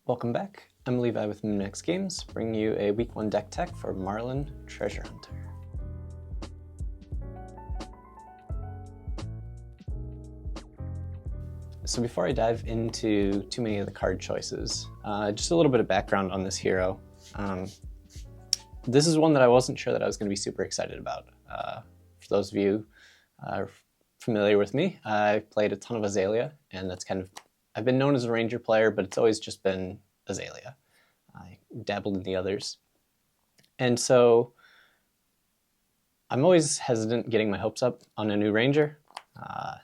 Welcome back. I'm Levi with Next Games, bringing you a Week 1 deck tech for Marlin Treasure Hunter. So before I dive into too many of the card choices, just a little bit of background on this hero. This is one that I wasn't sure that I was going to be super excited about. For those of you familiar with me, I played a ton of Azalea, and that's I've been known as a Ranger player, but it's always just been Azalea. I dabbled in the others. And so I'm always hesitant getting my hopes up on a new Ranger. I'm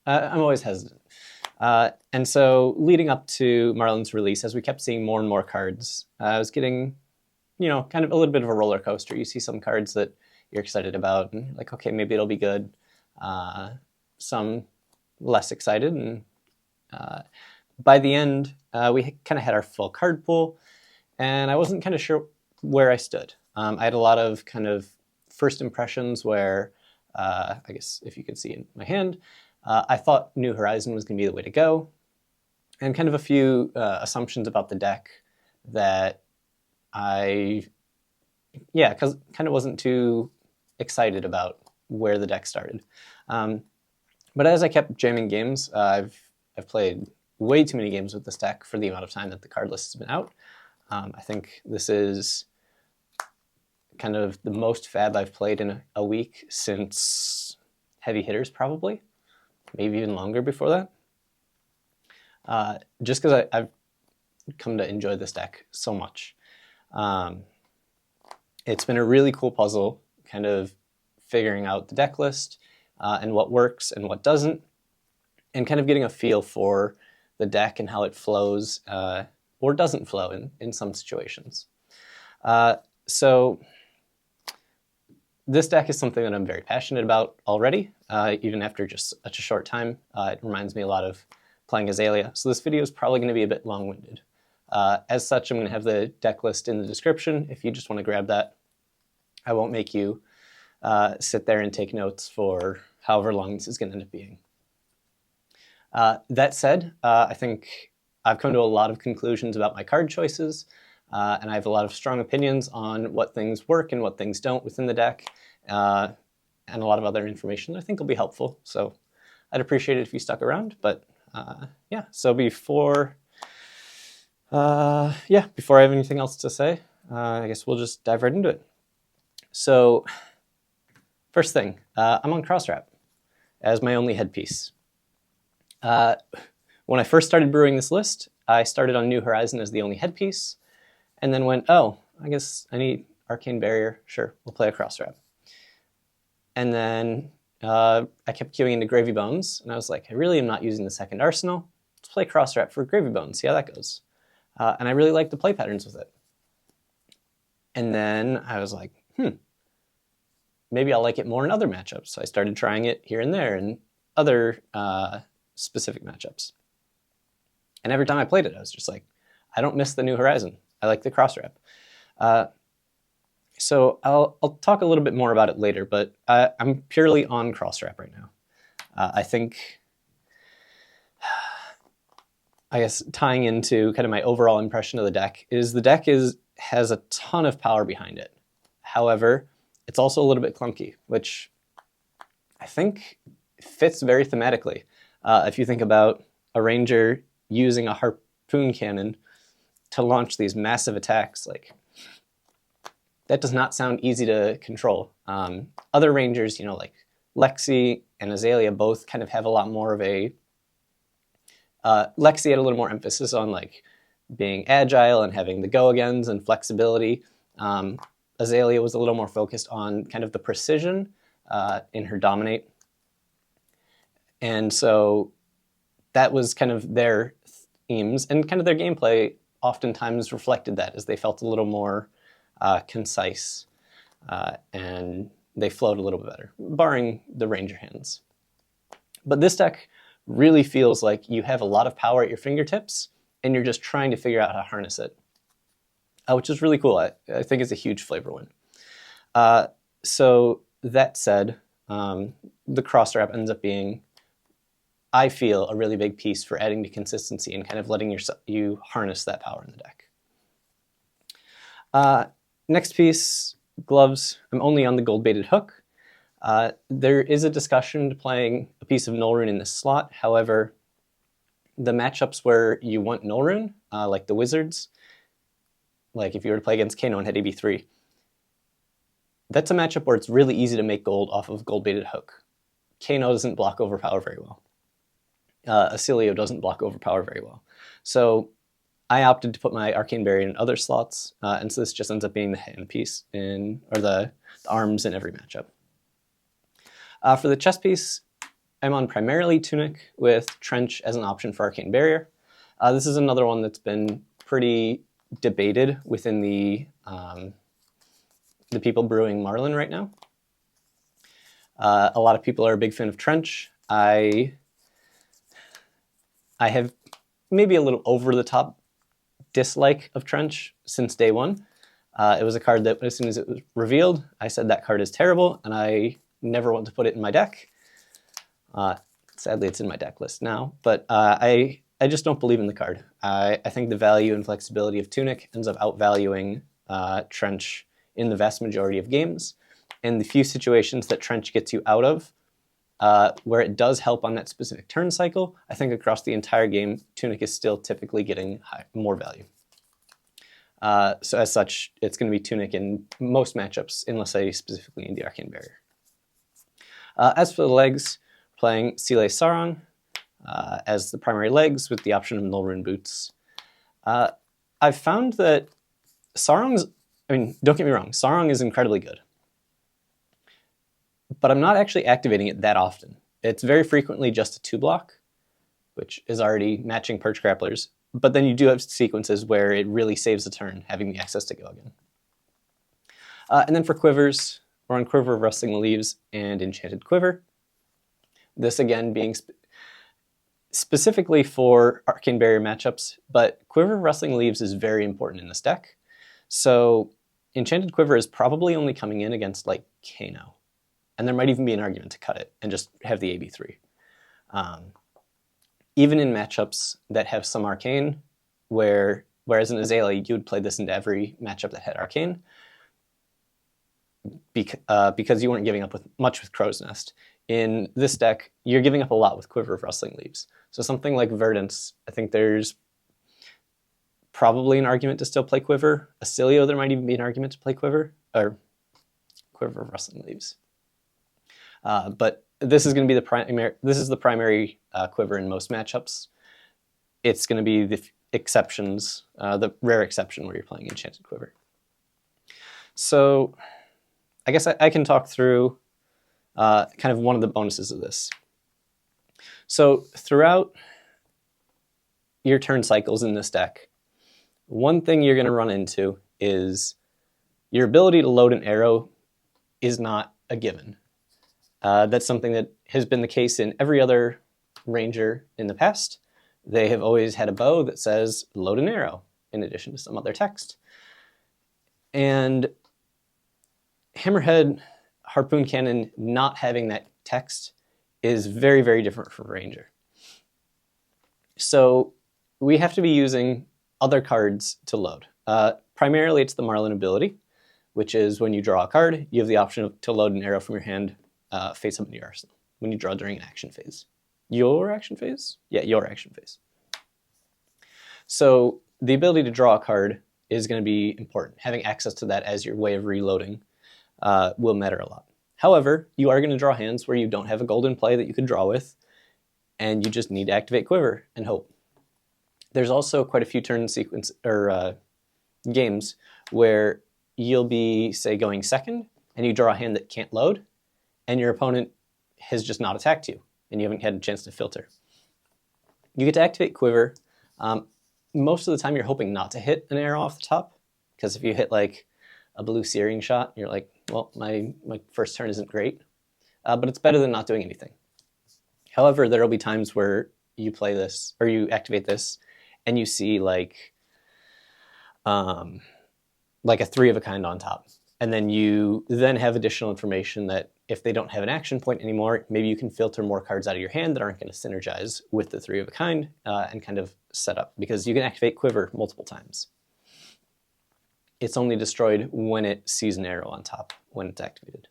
always hesitant. And so leading up to Marlin's release, as we kept seeing more and more cards, I was getting, kind of a little bit of a roller coaster. You see some cards that you're excited about, and you're like, okay, maybe it'll be good. Some less excited, and by the end, we kind of had our full card pool, and I wasn't kind of sure where I stood. I had a lot of kind of first impressions where, I guess if you could see in my hand, I thought New Horizon was going to be the way to go, and kind of a few assumptions about the deck that I kind of wasn't too excited about where the deck started. But as I kept jamming games, I've played way too many games with this deck for the amount of time that the card list has been out. I think this is kind of the most fab I've played in a week since Heavy Hitters, probably. Maybe even longer before that. Just because I've come to enjoy this deck so much. It's been a really cool puzzle, kind of figuring out the deck list and what works and what doesn't, and kind of getting a feel for the deck and how it flows or doesn't flow in some situations. So this deck is something that I'm very passionate about already, even after just such a short time. It reminds me a lot of playing Azalea, so this video is probably going to be a bit long-winded. As such, I'm going to have the deck list in the description if you just want to grab that. I won't make you sit there and take notes for however long this is going to end up being. That said, I think I've come to a lot of conclusions about my card choices, and I have a lot of strong opinions on what things work and what things don't within the deck, and a lot of other information that I think will be helpful. So I'd appreciate it if you stuck around. But so before I have anything else to say, I guess we'll just dive right into it. So first thing, I'm on Crosswrap as my only headpiece. When I first started brewing this list, I started on New Horizon as the only headpiece, and then went, oh, I guess I need Arcane Barrier. Sure, we'll play a Crosswrap. And then I kept queuing into Gravy Bones, and I was like, I really am not using the second arsenal. Let's play Crosswrap for Gravy Bones, see how that goes. And I really liked the play patterns with it. And then I was like, maybe I'll like it more in other matchups. So I started trying it here and there in other specific matchups. And every time I played it, I was just like, I don't miss the New Horizon. I like the Crosswrap. So I'll talk a little bit more about it later, but I'm purely on Crosswrap right now. I think, I guess tying into kind of my overall impression of the deck is the deck has a ton of power behind it. However, it's also a little bit clunky, which I think fits very thematically. If you think about a Ranger using a harpoon cannon to launch these massive attacks, like that does not sound easy to control. Other Rangers, like Lexi and Azalea, both kind of have a lot more of a Lexi had a little more emphasis on like being agile and having the go-agains and flexibility. Azalea was a little more focused on kind of the precision in her dominate. And so that was kind of their themes, and kind of their gameplay oftentimes reflected that, as they felt a little more concise and they flowed a little bit better, barring the Ranger hands. But this deck really feels like you have a lot of power at your fingertips, and you're just trying to figure out how to harness it, which is really cool. I think it's a huge flavor win. So that said, the Crosswrap ends up being I feel, a really big piece for adding to consistency and kind of letting you harness that power in the deck. Next piece, gloves. I'm only on the gold-baited hook. There is a discussion to playing a piece of Null Rune in this slot. However, the matchups where you want Null Rune, like the Wizards, like if you were to play against Kano and had AB3, that's a matchup where it's really easy to make gold off of gold-baited hook. Kano doesn't block overpower very well. Acilio doesn't block overpower very well. So I opted to put my Arcane Barrier in other slots, and so this just ends up being the hand piece or the arms in every matchup. For the chest piece, I'm on primarily Tunic with Trench as an option for Arcane Barrier. This is another one that's been pretty debated within the people brewing Marlin right now. A lot of people are a big fan of Trench. I have maybe a little over-the-top dislike of Trench since day one. It was a card that as soon as it was revealed, I said that card is terrible, and I never want to put it in my deck. Sadly, it's in my deck list now, but I just don't believe in the card. I think the value and flexibility of Tunic ends up outvaluing Trench in the vast majority of games. And the few situations that Trench gets you out of, where it does help on that specific turn cycle, I think across the entire game, Tunic is still typically getting more value. So as such, it's going to be Tunic in most matchups, unless I specifically need the Arcane Barrier. As for the legs, playing Sile Sarong as the primary legs with the option of Null Rune boots. I've found that Sarong's, don't get me wrong, Sarong is incredibly good. But I'm not actually activating it that often. It's very frequently just a 2-block, which is already matching Perch Grapplers. But then you do have sequences where it really saves a turn, having the access to go again. And then for quivers, we're on Quiver of Rustling the Leaves and Enchanted Quiver. This again being specifically for Arcane Barrier matchups, but Quiver of Rustling Leaves is very important in this deck. So Enchanted Quiver is probably only coming in against like Kano. And there might even be an argument to cut it and just have the AB3. Even in matchups that have some Arcane, whereas in Azalea, you would play this into every matchup that had Arcane, because you weren't giving up much with Crow's Nest. In this deck, you're giving up a lot with Quiver of Rustling Leaves. So something like Verdance, I think there's probably an argument to still play Quiver. Acilio, there might even be an argument to play Quiver, or Quiver of Rustling Leaves. But this is going to be the primary Quiver in most matchups. It's going to be the exceptions, the rare exception where you're playing Enchanted Quiver. So I guess I can talk through kind of one of the bonuses of this. So throughout your turn cycles in this deck, one thing you're going to run into is your ability to load an arrow is not a given. That's something that has been the case in every other Ranger in the past. They have always had a bow that says load an arrow in addition to some other text. And Hammerhead Harpoon Cannon not having that text is very, very different from Ranger. So we have to be using other cards to load. Primarily it's the Marlin ability, which is when you draw a card, you have the option to load an arrow from your hand face up in your arsenal when you draw during an action phase. Your action phase? Yeah, your action phase. So the ability to draw a card is going to be important. Having access to that as your way of reloading will matter a lot. However, you are going to draw hands where you don't have a golden play that you could draw with, and you just need to activate Quiver and hope. There's also quite a few turn sequence or games where you'll be, say, going second, and you draw a hand that can't load, and your opponent has just not attacked you, and you haven't had a chance to filter. You get to activate Quiver. Most of the time, you're hoping not to hit an arrow off the top, because if you hit like a blue searing shot, you're like, well, my first turn isn't great, but it's better than not doing anything. However, there will be times where you play this, or you activate this, and you see like a 3 of a kind on top. And then you then have additional information that if they don't have an action point anymore, maybe you can filter more cards out of your hand that aren't going to synergize with the 3 of a kind and kind of set up, because you can activate Quiver multiple times. It's only destroyed when it sees an arrow on top when it's activated.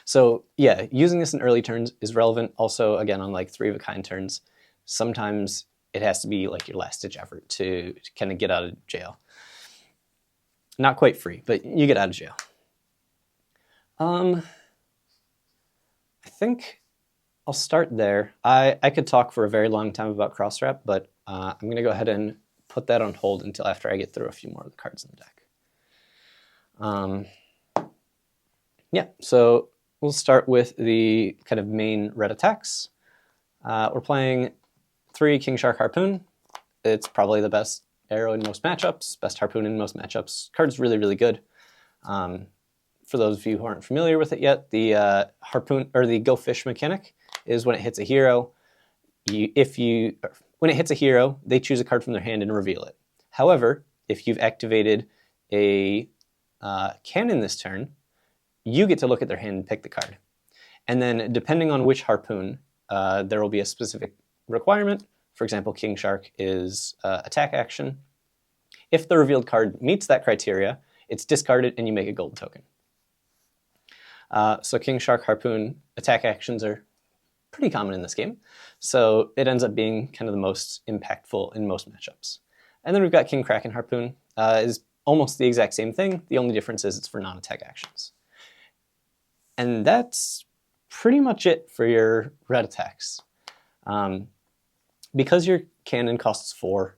So yeah, using this in early turns is relevant. Also, again, on like 3 of a kind turns, sometimes it has to be like your last ditch effort to kind of get out of jail. Not quite free, but you get out of jail. I think I'll start there. I could talk for a very long time about cross-wrap, but I'm going to go ahead and put that on hold until after I get through a few more of the cards in the deck. Yeah, so we'll start with the kind of main red attacks. We're playing 3 King Shark Harpoon. It's probably the best arrow in most matchups, best harpoon in most matchups. Card's really, really good. For those of you who aren't familiar with it yet, the harpoon or the Go Fish mechanic is when it hits a hero. When it hits a hero, they choose a card from their hand and reveal it. However, if you've activated a cannon this turn, you get to look at their hand and pick the card. And then depending on which harpoon, there will be a specific requirement. For example, King Shark is attack action. If the revealed card meets that criteria, it's discarded and you make a gold token. So King Shark Harpoon attack actions are pretty common in this game. So it ends up being kind of the most impactful in most matchups. And then we've got King Kraken Harpoon. Is almost the exact same thing. The only difference is it's for non-attack actions. And that's pretty much it for your red attacks. Because your cannon costs 4,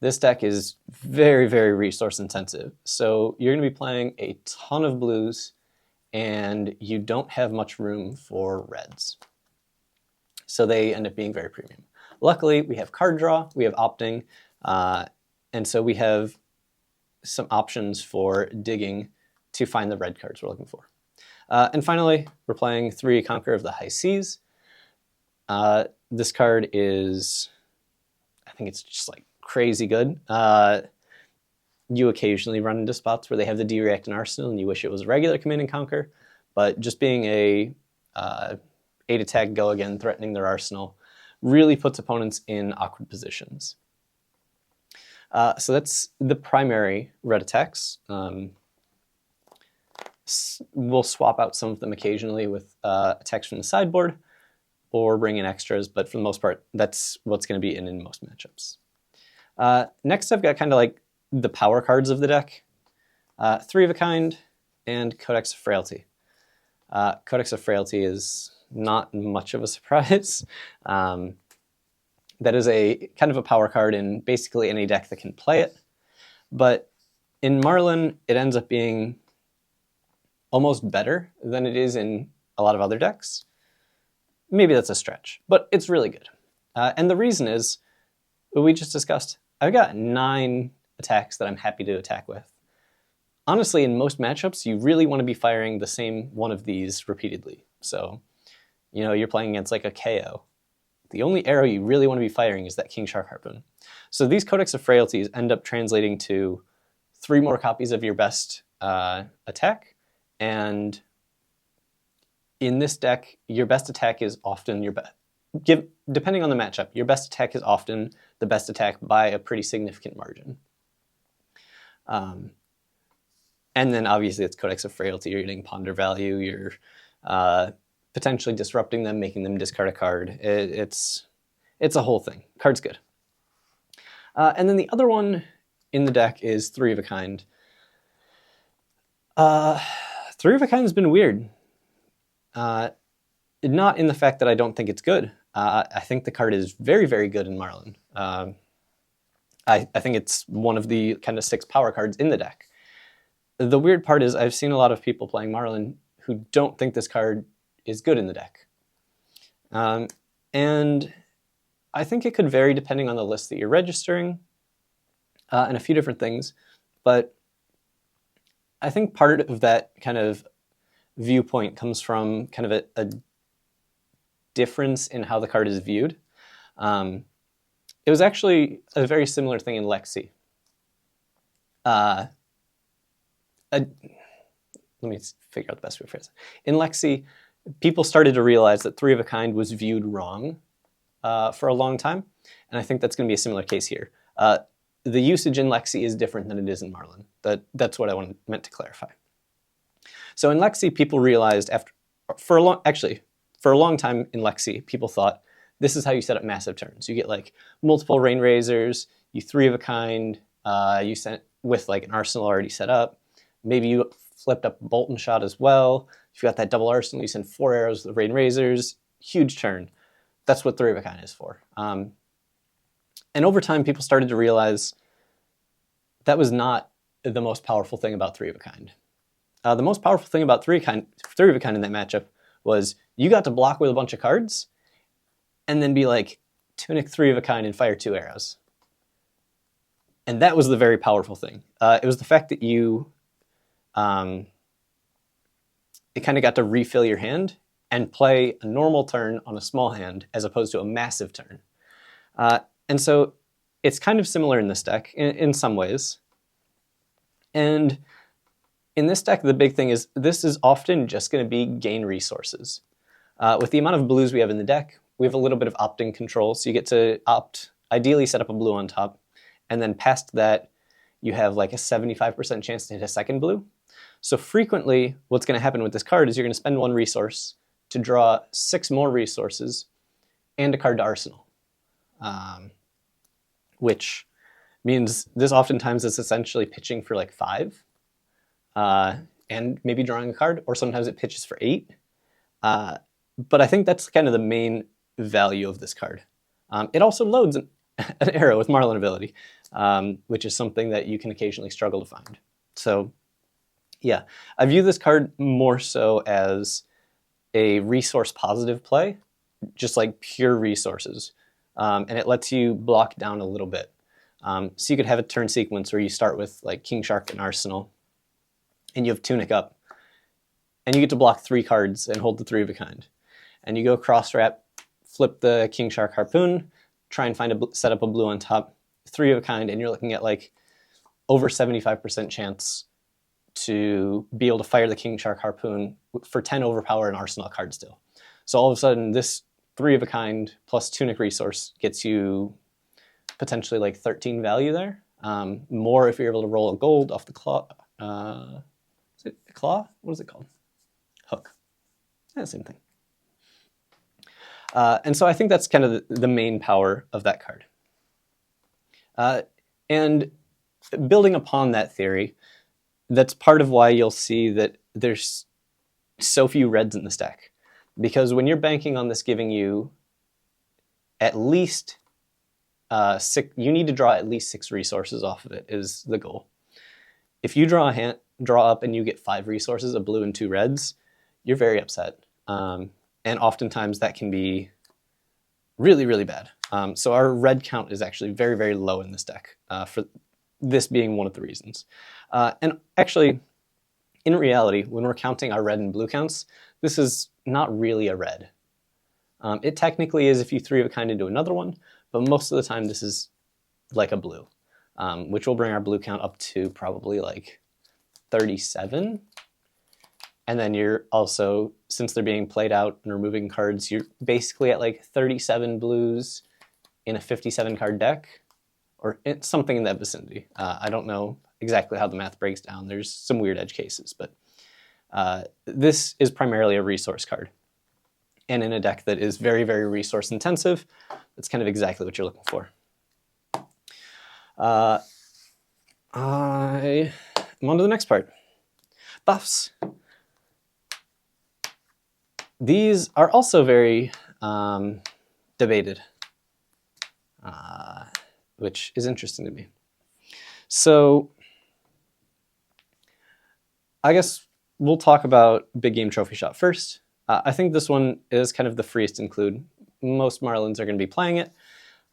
this deck is very, very resource intensive. So you're going to be playing a ton of blues, and you don't have much room for reds. So they end up being very premium. Luckily, we have card draw, we have opting, and so we have some options for digging to find the red cards we're looking for. And finally, we're playing 3 Conqueror of the High Seas. This card is, I think it's just like crazy good. You occasionally run into spots where they have the D-React in Arsenal and you wish it was a regular Command and Conquer, but just being a 8 attack go again, threatening their arsenal, really puts opponents in awkward positions. So that's the primary red attacks. We'll swap out some of them occasionally with attacks from the sideboard or bring in extras, but for the most part, that's what's going to be in most matchups. Next, I've got kind of like the power cards of the deck. 3 of a Kind and Codex of Frailty. Codex of Frailty is not much of a surprise. That is a kind of a power card in basically any deck that can play it. But in Marlin, it ends up being almost better than it is in a lot of other decks. Maybe that's a stretch, but it's really good. And the reason is, we just discussed, I've got 9 attacks that I'm happy to attack with. Honestly, in most matchups, you really want to be firing the same one of these repeatedly. So, you're playing against like a KO. The only arrow you really want to be firing is that King Shark Harpoon. So these Codex of Frailties end up translating to 3 more copies of your best attack. And in this deck, your best attack is often your best. Depending on the matchup, your best attack is often the best attack by a pretty significant margin. And then obviously it's Codex of Frailty. You're getting ponder value. You're potentially disrupting them, making them discard a card. It's a whole thing. Card's good. And then the other one in the deck is 3 of a Kind. 3 of a Kind has been weird. Not in the fact that I don't think it's good. I think the card is very, very good in Marlin. I think it's one of the kind of 6 power cards in the deck. The weird part is I've seen a lot of people playing Marlin who don't think this card is good in the deck. And I think it could vary depending on the list that you're registering and a few different things. But I think part of that kind of viewpoint comes from kind of a difference in how the card is viewed. It was actually a very similar thing in Lexi. let me figure out the best way to phrase it. In Lexi, people started to realize that 3 of a kind was viewed wrong for a long time, and I think that's going to be a similar case here. The usage in Lexi is different than it is in Marlin. That's what I meant to clarify. So in Lexi, people realized for a long time in Lexi, people thought this is how you set up massive turns. You get like multiple rain razors, you 3 of a kind, you sent with like an arsenal already set up. Maybe you flipped up a bolt and shot as well. If you got that double arsenal, you send 4 arrows with the rain razors, huge turn. That's what 3 of a kind is for. And over time, people started to realize that was not the most powerful thing about 3 of a kind. The most powerful thing about 3 of a kind in that matchup was you got to block with a bunch of cards and then be like, tunic 3 of a kind and fire 2 arrows. And that was the very powerful thing. It was the fact that you it kind of got to refill your hand and play a normal turn on a small hand as opposed to a massive turn. And so it's kind of similar in this deck in some ways. And in this deck, the big thing is this is often just going to be gain resources. With the amount of blues we have in the deck, we have a little bit of opting control. So you get to ideally set up a blue on top. And then past that, you have like a 75% chance to hit a second blue. So frequently, what's going to happen with this card is you're going to spend 1 resource to draw 6 more resources and a card to arsenal. Which means this oftentimes is essentially pitching for like 5 and maybe drawing a card, or sometimes it pitches for 8. But I think that's kind of the main value of this card. It also loads an arrow with Marlin ability, which is something that you can occasionally struggle to find. So yeah, I view this card more so as a resource positive play, just like pure resources. And it lets you block down a little bit. So you could have a turn sequence where you start with like King Shark and Arsenal, and you have Tunic up, and you get to block 3 cards and hold the 3 of a kind. And you go cross wrap, flip the King Shark Harpoon, try and set up a blue on top, 3 of a kind, and you're looking at like over 75% chance to be able to fire the King Shark Harpoon for 10 overpower and Arsenal card still. So all of a sudden, this 3 of a kind plus Tunic resource gets you potentially like 13 value there. More if you're able to roll a gold off the claw. Is it a claw? What is it called? Hook. Yeah, same thing. And so I think that's kind of the main power of that card. And building upon that theory, that's part of why you'll see that there's so few reds in this deck. Because when you're banking on this giving you at least 6, you need to draw at least 6 resources off of it is the goal. If you draw up and you get 5 resources, a blue and 2 reds, you're very upset. And oftentimes that can be really, really bad. So our red count is actually very, very low in this deck, for this being one of the reasons. And actually, in reality, when we're counting our red and blue counts, this is not really a red. It technically is if you 3 of a kind into another one, but most of the time this is like a blue, which will bring our blue count up to probably like 37. And then you're also, since they're being played out and removing cards, you're basically at like 37 blues in a 57 card deck, or something in that vicinity. I don't know exactly how the math breaks down. There's some weird edge cases, but this is primarily a resource card. And in a deck that is very, very resource intensive, that's kind of exactly what you're looking for. I'm on to the next part. Buffs. These are also very debated, which is interesting to me. So I guess we'll talk about Big Game Trophy Shot first. I think this one is kind of the freest include. Most Marlins are going to be playing it.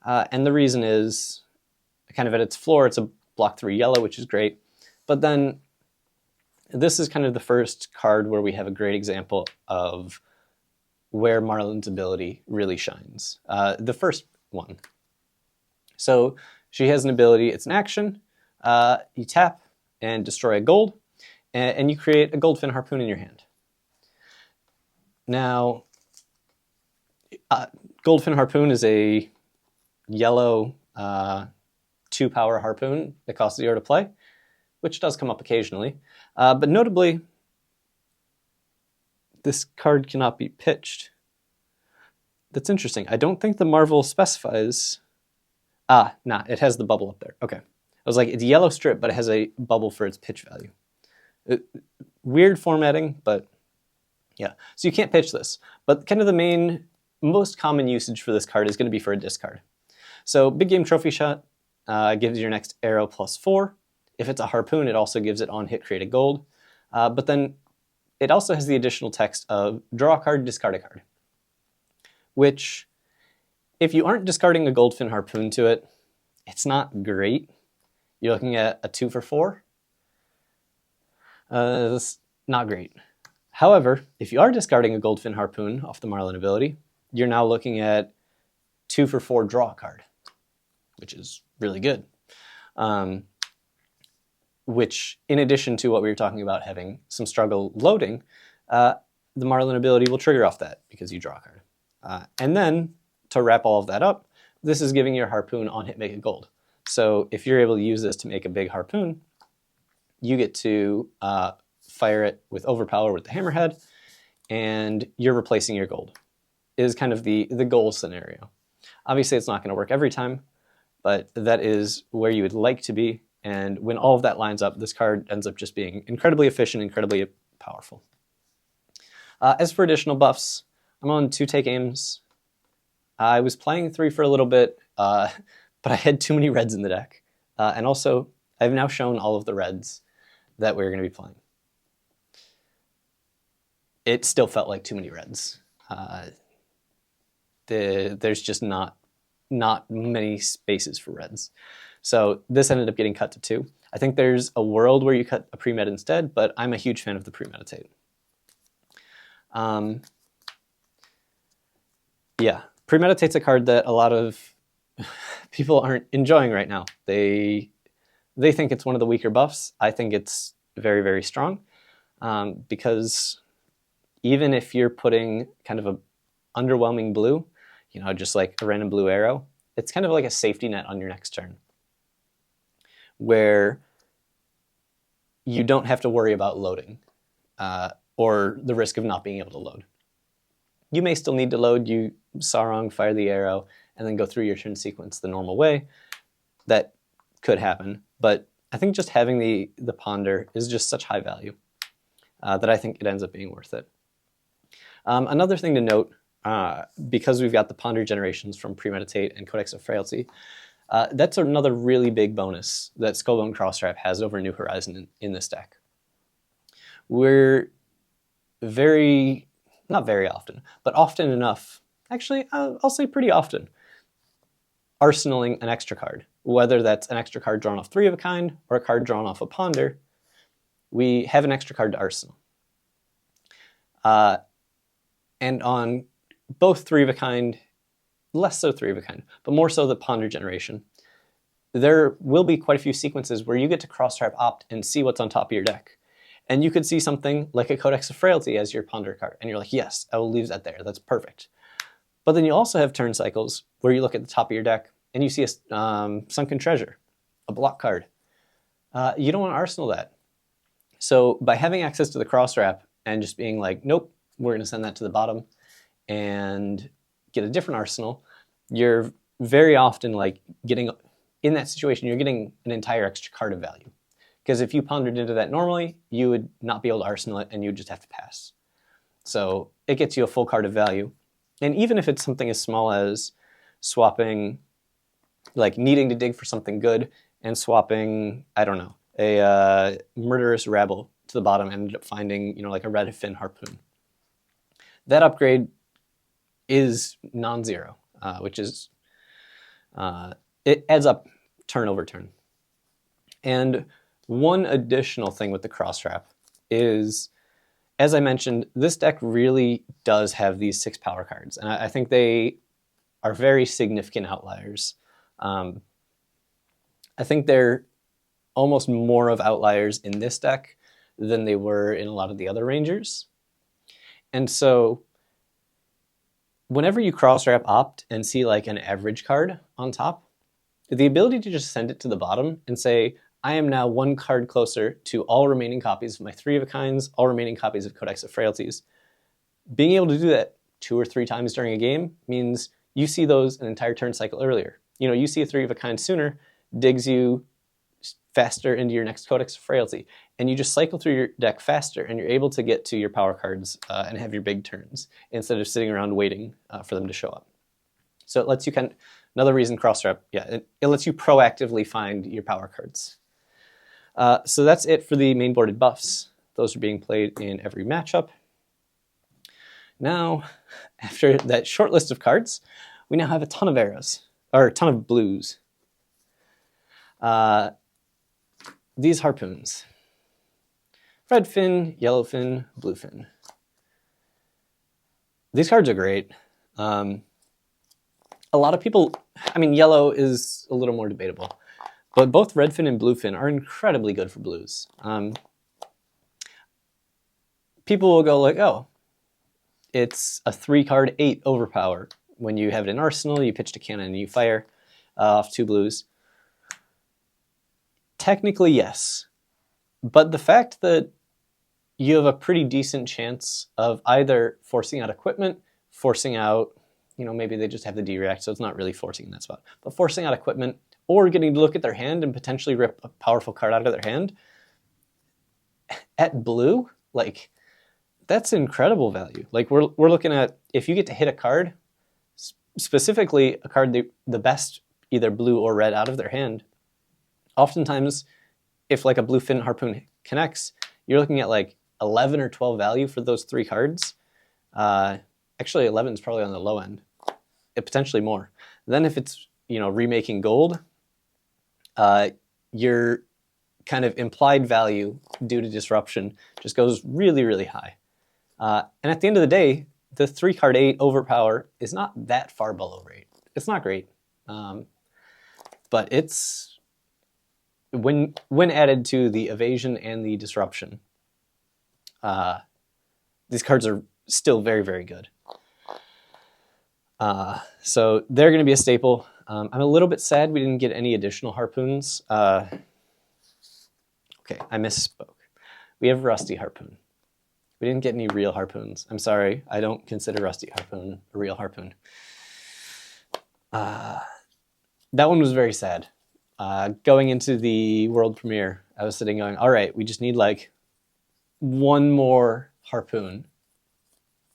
And the reason is, kind of at its floor, it's a block 3 yellow, which is great. But then this is kind of the first card where we have a great example of where Marlin's ability really shines. The first one. So she has an ability, it's an action. You tap and destroy a gold. and you create a goldfin harpoon in your hand. Now, goldfin harpoon is a yellow 2-power harpoon that costs 0 to play, which does come up occasionally. But notably, this card cannot be pitched. That's interesting. I don't think the Marvel specifies... nah, it has the bubble up there. Okay. I was like, it's a yellow strip, but it has a bubble for its pitch value. Weird formatting, but yeah. So you can't pitch this. But kind of the most common usage for this card is going to be for a discard. So Big Game Trophy Shot gives your next arrow +4. If it's a harpoon, it also gives it on hit create a gold. But then it also has the additional text of draw a card, discard a card. Which, if you aren't discarding a goldfin harpoon to it, it's not great. You're looking at a 2 for 4. That's not great. However, if you are discarding a goldfin harpoon off the Marlin ability, you're now looking at 2 for 4 draw a card, which is really good. Which, in addition to what we were talking about having some struggle loading, the Marlin ability will trigger off that because you draw a card. And then, to wrap all of that up, this is giving your harpoon on hit make a gold. So if you're able to use this to make a big harpoon, you get to fire it with overpower with the hammerhead, and you're replacing your gold. It is kind of the goal scenario. Obviously, it's not going to work every time, but that is where you would like to be. And when all of that lines up, this card ends up just being incredibly efficient, incredibly powerful. As for additional buffs, I'm on 2 take aims. I was playing 3 for a little bit, but I had too many reds in the deck. And also, I've now shown all of the reds that we're going to be playing. It still felt like too many reds. There's just not many spaces for reds. So this ended up getting cut to 2. I think there's a world where you cut a pre-med instead, but I'm a huge fan of the premeditate. Yeah, premeditate's a card that a lot of people aren't enjoying right now. They think it's one of the weaker buffs. I think it's very, very strong because even if you're putting kind of a underwhelming blue, just like a random blue arrow, it's kind of like a safety net on your next turn where you don't have to worry about loading or the risk of not being able to load. You may still need to load. You saw wrong, fire the arrow, and then go through your turn sequence the normal way. That could happen, but I think just having the ponder is just such high value that I think it ends up being worth it. Another thing to note, because we've got the ponder generations from Premeditate and Codex of Frailty, that's another really big bonus that Skullbone Crossstrap has over New Horizon in this deck. We're not very often, but often enough, actually I'll say pretty often, arsenaling an extra card. Whether that's an extra card drawn off 3 of a kind or a card drawn off a ponder, we have an extra card to arsenal. And on both 3 of a kind, less so 3 of a kind, but more so the ponder generation, there will be quite a few sequences where you get to Crossstrap opt and see what's on top of your deck. And you could see something like a Codex of Frailty as your ponder card, and you're like, yes, I will leave that there, that's perfect. But then you also have turn cycles where you look at the top of your deck and you see a Sunken Treasure, a block card. You don't want to arsenal that. So by having access to the Crossstrap and just being like, nope, we're going to send that to the bottom and get a different arsenal, you're very often like getting, in that situation, you're getting an entire extra card of value. Because if you pondered into that normally, you would not be able to arsenal it and you would just have to pass. So it gets you a full card of value. And even if it's something as small as swapping, like needing to dig for something good and swapping, I don't know, a Murderous Rabble to the bottom and ended up finding, like a Red Fin Harpoon. That upgrade is non-zero, which is, it adds up turn over turn. And one additional thing with the Crossstrap is, as I mentioned, this deck really does have these 6 power cards, and I think they are very significant outliers. I think they're almost more of outliers in this deck than they were in a lot of the other Rangers. And so whenever you cross-wrap Opt and see like an average card on top, the ability to just send it to the bottom and say, I am now one card closer to all remaining copies of my 3 of a kinds, all remaining copies of Codex of Frailties. Being able to do that 2 or 3 times during a game means you see those an entire turn cycle earlier. You know, you see a 3 of a kind sooner, digs you faster into your next Codex of Frailty, and you just cycle through your deck faster, and you're able to get to your power cards and have your big turns instead of sitting around waiting for them to show up. So it lets you another reason cross-wrap, yeah, it lets you proactively find your power cards. So that's it for the main boarded buffs. Those are being played in every matchup. Now, after that short list of cards, we now have a ton of arrows, or a ton of blues. These harpoons. Red fin, yellow fin, blue fin. These cards are great. A lot of people, I mean, yellow is a little more debatable, but both red fin and blue fin are incredibly good for blues. People will go like, oh, it's a 3-card 8 overpower. When you have it in Arsenal, you pitch a cannon and you fire off 2 blues. Technically, yes. But the fact that you have a pretty decent chance of either forcing out equipment, forcing out, you know, maybe they just have the D-react, so it's not really forcing in that spot, but forcing out equipment, or getting to look at their hand and potentially rip a powerful card out of their hand, at blue, like, that's incredible value. Like, we're looking at, if you get to hit a card, specifically a card the best, either blue or red, out of their hand, oftentimes, if like a blue fin harpoon connects, you're looking at like 11 or 12 value for those 3 cards. Actually, 11 is probably on the low end, potentially more. Then if it's, you know, remaking gold, your kind of implied value due to disruption just goes really, really high. And at the end of the day, the 3-card 8 overpower is not that far below rate. It's not great, but it's, when added to the evasion and the disruption, these cards are still very, very good. So they're going to be a staple. I'm a little bit sad we didn't get any additional harpoons. Okay, I misspoke. We have Rusty Harpoon. We didn't get any real harpoons. I'm sorry, I don't consider Rusty Harpoon a real harpoon. That one was very sad. Going into the world premiere, I was sitting going, all right, we just need like one more harpoon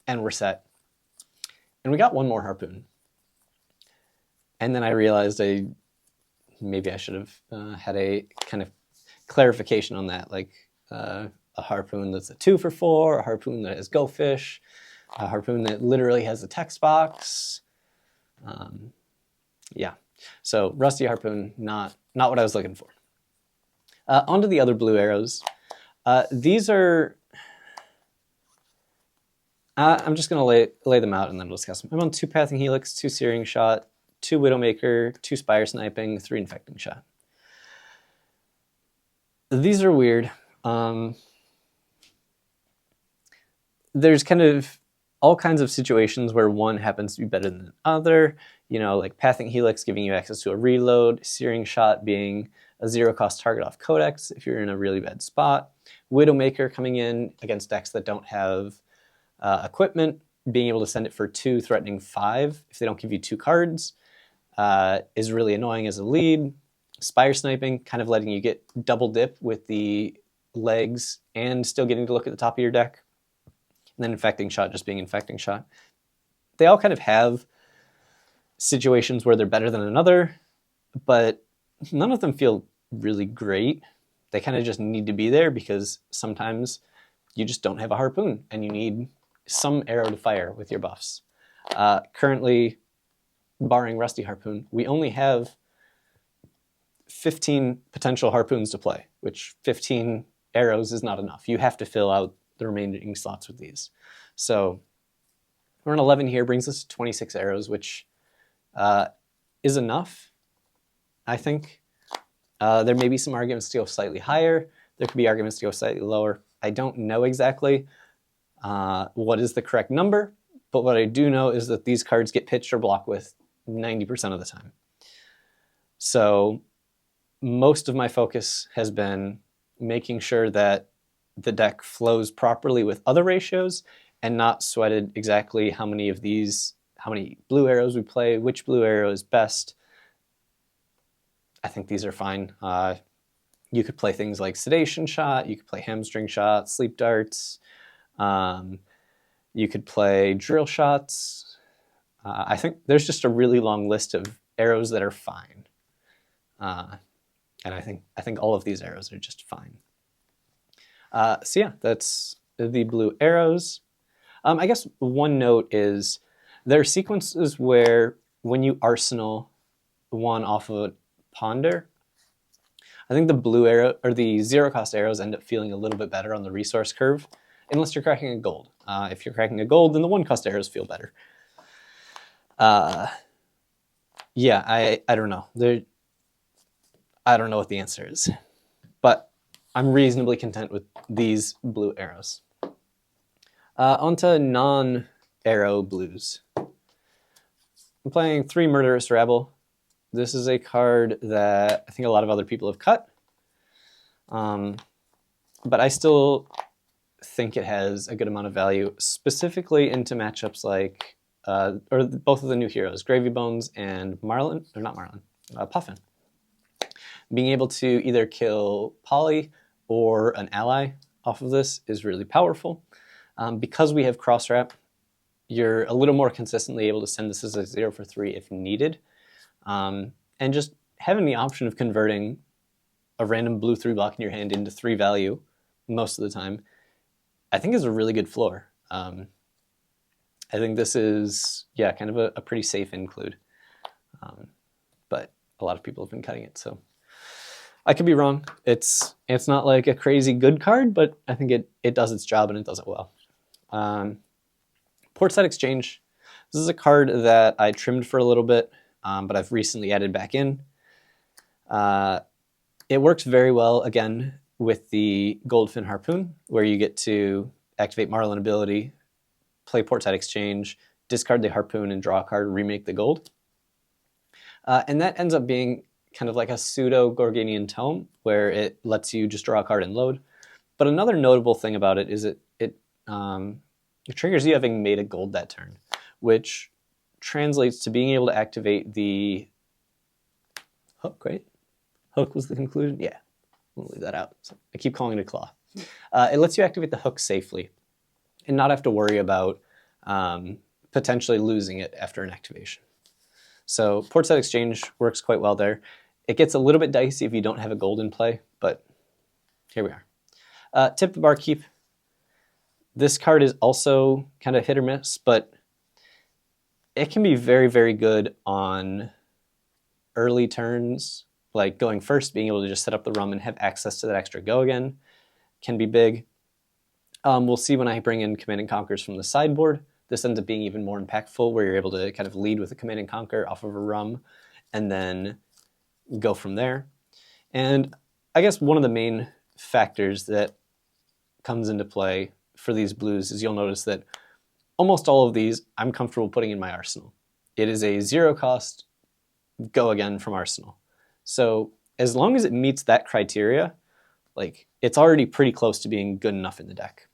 and we're set. And we got one more harpoon. And then I realized maybe I should have had a kind of clarification on that, like a harpoon that's a 2 for 4, a harpoon that has Go Fish, a harpoon that literally has a text box. Yeah, so Rusty Harpoon, not what I was looking for. Onto the other blue arrows. These are, I'm just going to lay them out and then we'll discuss them. I'm on 2 Pathing Helix, 2 Searing Shot, 2 Widowmaker, 2 Spire Sniping, 3 Infecting Shot. These are weird. There's kind of all kinds of situations where one happens to be better than the other. You know, like Pathing Helix giving you access to a reload, Searing Shot being a 0-cost target off Codex if you're in a really bad spot. Widowmaker coming in against decks that don't have equipment, being able to send it for 2, threatening 5 if they don't give you 2 cards, is really annoying as a lead. Spire Sniping, kind of letting you get double dip with the legs and still getting to look at the top of your deck. And then Infecting Shot just being Infecting Shot. They all kind of have situations where they're better than another, but none of them feel really great. They kind of just need to be there because sometimes you just don't have a harpoon and you need some arrow to fire with your buffs. Currently, barring Rusty Harpoon, we only have 15 potential harpoons to play, which 15 arrows is not enough. You have to fill out the remaining slots with these. So we're on 11 here, brings us to 26 arrows, which is enough, I think. There may be some arguments to go slightly higher. There could be arguments to go slightly lower. I don't know exactly what is the correct number, but what I do know is that these cards get pitched or blocked with 90% of the time. So most of my focus has been making sure that the deck flows properly with other ratios and not sweated exactly how many of these, how many blue arrows we play, which blue arrow is best. I think these are fine. You could play things like Sedation Shot, you could play Hamstring Shot, Sleep Darts, you could play Drill Shots. I think there's just a really long list of arrows that are fine. And I think all of these arrows are just fine. So yeah, that's the blue arrows. I guess one note is there are sequences where when you arsenal one off of a ponder, I think the blue arrow or the zero cost arrows end up feeling a little bit better on the resource curve, unless you're cracking a gold. If you're cracking a gold, then the one cost arrows feel better. Yeah, I don't know. I don't know what the answer is, but I'm reasonably content with these blue arrows. Onto non-arrow blues. I'm playing 3 Murderous Rabble. This is a card that I think a lot of other people have cut, but I still think it has a good amount of value, specifically into matchups like, or both of the new heroes, Gravy Bones and Marlin, or not Marlin, Puffin. Being able to either kill Poly or an ally off of this is really powerful. Because we have cross wrap, you're a little more consistently able to send this as a 0 for 3 if needed. And just having the option of converting a random blue 3 block in your hand into 3 value most of the time, I think is a really good floor. I think this is, yeah, kind of a pretty safe include. But a lot of people have been cutting it, so I could be wrong. It's not like a crazy good card, but I think it does its job and it does it well. Port Side Exchange. This is a card that I trimmed for a little bit, but I've recently added back in. It works very well, again, with the Goldfin Harpoon, where you get to activate Marlin ability, play Port Side Exchange, discard the Harpoon and draw a card, remake the gold. And that ends up being kind of like a pseudo Gorganian Tome, where it lets you just draw a card and load. But another notable thing about it is it triggers you having made a gold that turn, which translates to being able to activate the hook, right? Hook was the conclusion? Yeah, we'll leave that out. So I keep calling it a claw. It lets you activate the hook safely and not have to worry about potentially losing it after an activation. So Port Side Exchange works quite well there. It gets a little bit dicey if you don't have a gold in play, but here we are. Tip the Barkeep. This card is also kind of hit or miss, but it can be very, very good on early turns, like going first, being able to just set up the rum and have access to that extra go again can be big. We'll see when I bring in Command and Conquers from the sideboard. This ends up being even more impactful, where you're able to kind of lead with a Command and Conquer off of a rum and then go from there. And I guess one of the main factors that comes into play for these blues is you'll notice that almost all of these I'm comfortable putting in my arsenal. It is a 0 cost go again from arsenal. So as long as it meets that criteria, like, it's already pretty close to being good enough in the deck.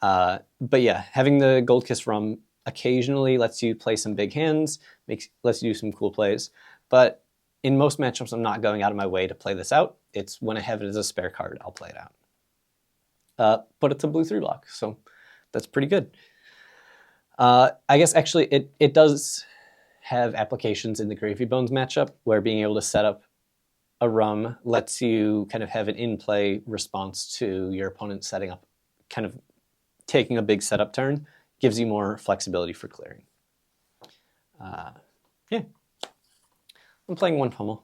But yeah, having the Gold Kiss Rum occasionally lets you play some big hands, lets you do some cool plays. But in most matchups, I'm not going out of my way to play this out. It's when I have it as a spare card, I'll play it out. But it's a blue 3-block, so that's pretty good. I guess actually it does have applications in the Gravy Bones matchup, where being able to set up a rum lets you kind of have an in-play response to your opponent setting up, kind of taking a big setup turn, gives you more flexibility for clearing. Yeah. I'm playing 1 Pummel.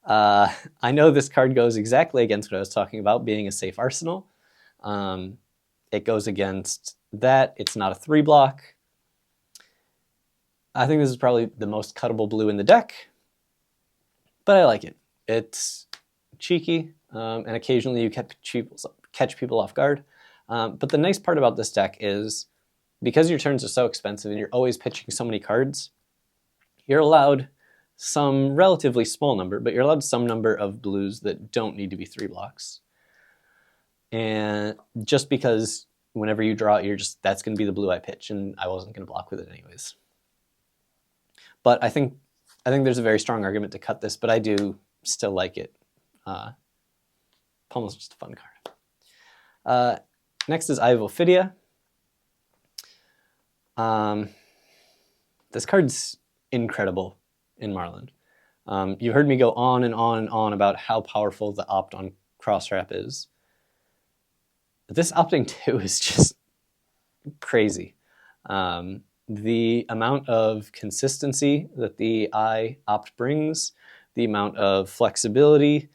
I know this card goes exactly against what I was talking about, being a safe arsenal. It goes against that. It's not a 3-block. I think this is probably the most cuttable blue in the deck, but I like it. It's cheeky. and occasionally you catch people off guard. But the nice part about this deck is, because your turns are so expensive and you're always pitching so many cards, you're allowed some relatively small number, but you're allowed some number of blues that don't need to be 3 blocks. And just because whenever you draw it, that's going to be the blue I pitch, and I wasn't going to block with it anyways. But I think there's a very strong argument to cut this, but I do still like it. Pommel's just a fun card. Next is Eye of Ophidia. This card's incredible in Marlin. You heard me go on and on and on about how powerful the opt on Crosswrap is. This opting 2 is just crazy. The amount of consistency that the Eye opt brings, the amount of flexibility,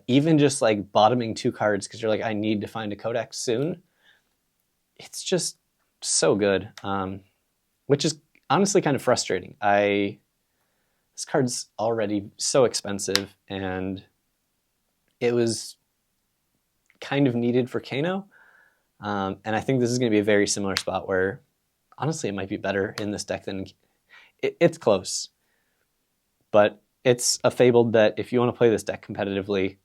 even just like bottoming 2 cards because you're like, I need to find a Codex soon. It's just so good, which is honestly kind of frustrating. This card's already so expensive, and it was kind of needed for Kano. And I think this is going to be a very similar spot where, honestly, it might be better in this deck than... It's close. But it's a fabled that if you want to play this deck competitively,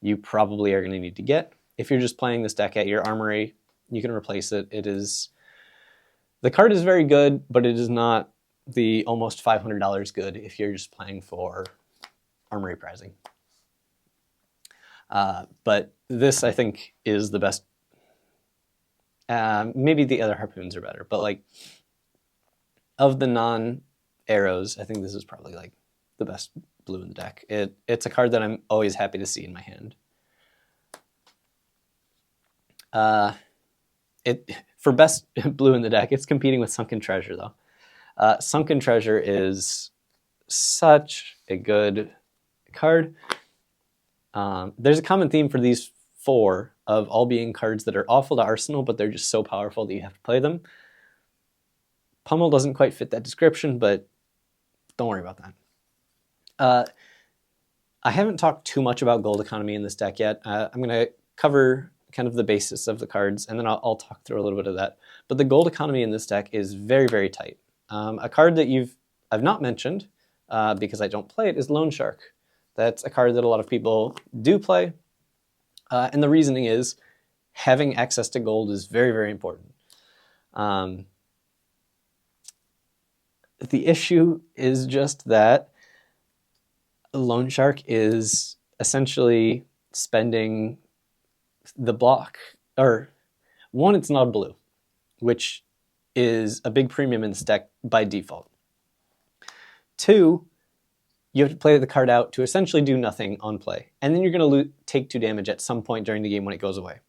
you probably are going to need to get. If you're just playing this deck at your armory, you can replace it. The card is very good, but it is not the almost $500 good if you're just playing for armory prizing. But this, I think, is the best. Maybe the other harpoons are better, but like of the non-arrows, I think this is probably like the best blue in the deck. It's a card that I'm always happy to see in my hand. For best blue in the deck, it's competing with Sunken Treasure, though. Sunken Treasure is such a good card. There's a common theme for these 4 of all being cards that are awful to Arsenal, but they're just so powerful that you have to play them. Pummel doesn't quite fit that description, but don't worry about that. I haven't talked too much about gold economy in this deck yet. I'm going to cover kind of the basis of the cards, and then I'll talk through a little bit of that. But the gold economy in this deck is very, very tight. A card that I've not mentioned, because I don't play it, is Loan Shark. That's a card that a lot of people do play, and the reasoning is having access to gold is very, very important. The issue is just that Loan Shark is essentially spending the block, or one, it's not blue, which is a big premium in this deck by default. 2, you have to play the card out to essentially do nothing on play, and then you're going to take 2 damage at some point during the game when it goes away.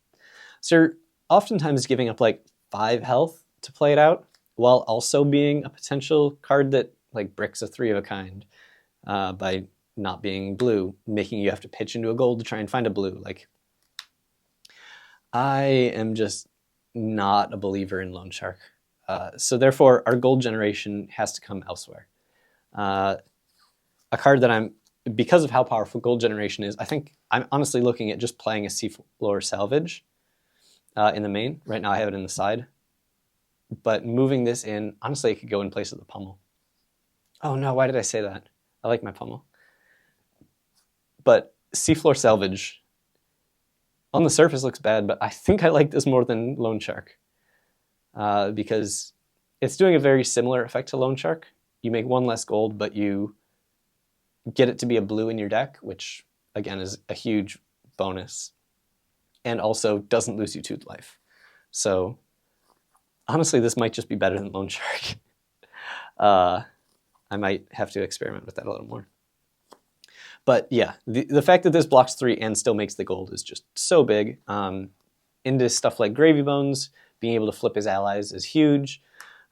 So you're oftentimes giving up like 5 health to play it out, while also being a potential card that like bricks a 3 of a kind by not being blue, making you have to pitch into a gold to try and find a blue. Like, I am just not a believer in Loan Shark. So therefore, our gold generation has to come elsewhere. A card that because of how powerful gold generation is, I think I'm honestly looking at just playing a Seafloor Salvage in the main. Right now I have it in the side. But moving this in, honestly, it could go in place of the Pummel. Oh no, why did I say that? I like my Pummel. But Seafloor Salvage, on the surface looks bad, but I think I like this more than Loan Shark. Because it's doing a very similar effect to Loan Shark. You make 1 less gold, but you get it to be a blue in your deck, which again is a huge bonus, and also doesn't lose you 2 life. So honestly, this might just be better than Loan Shark. I might have to experiment with that a little more. But yeah, the fact that this blocks 3 and still makes the gold is just so big. Into stuff like Gravy Bones, being able to flip his allies is huge.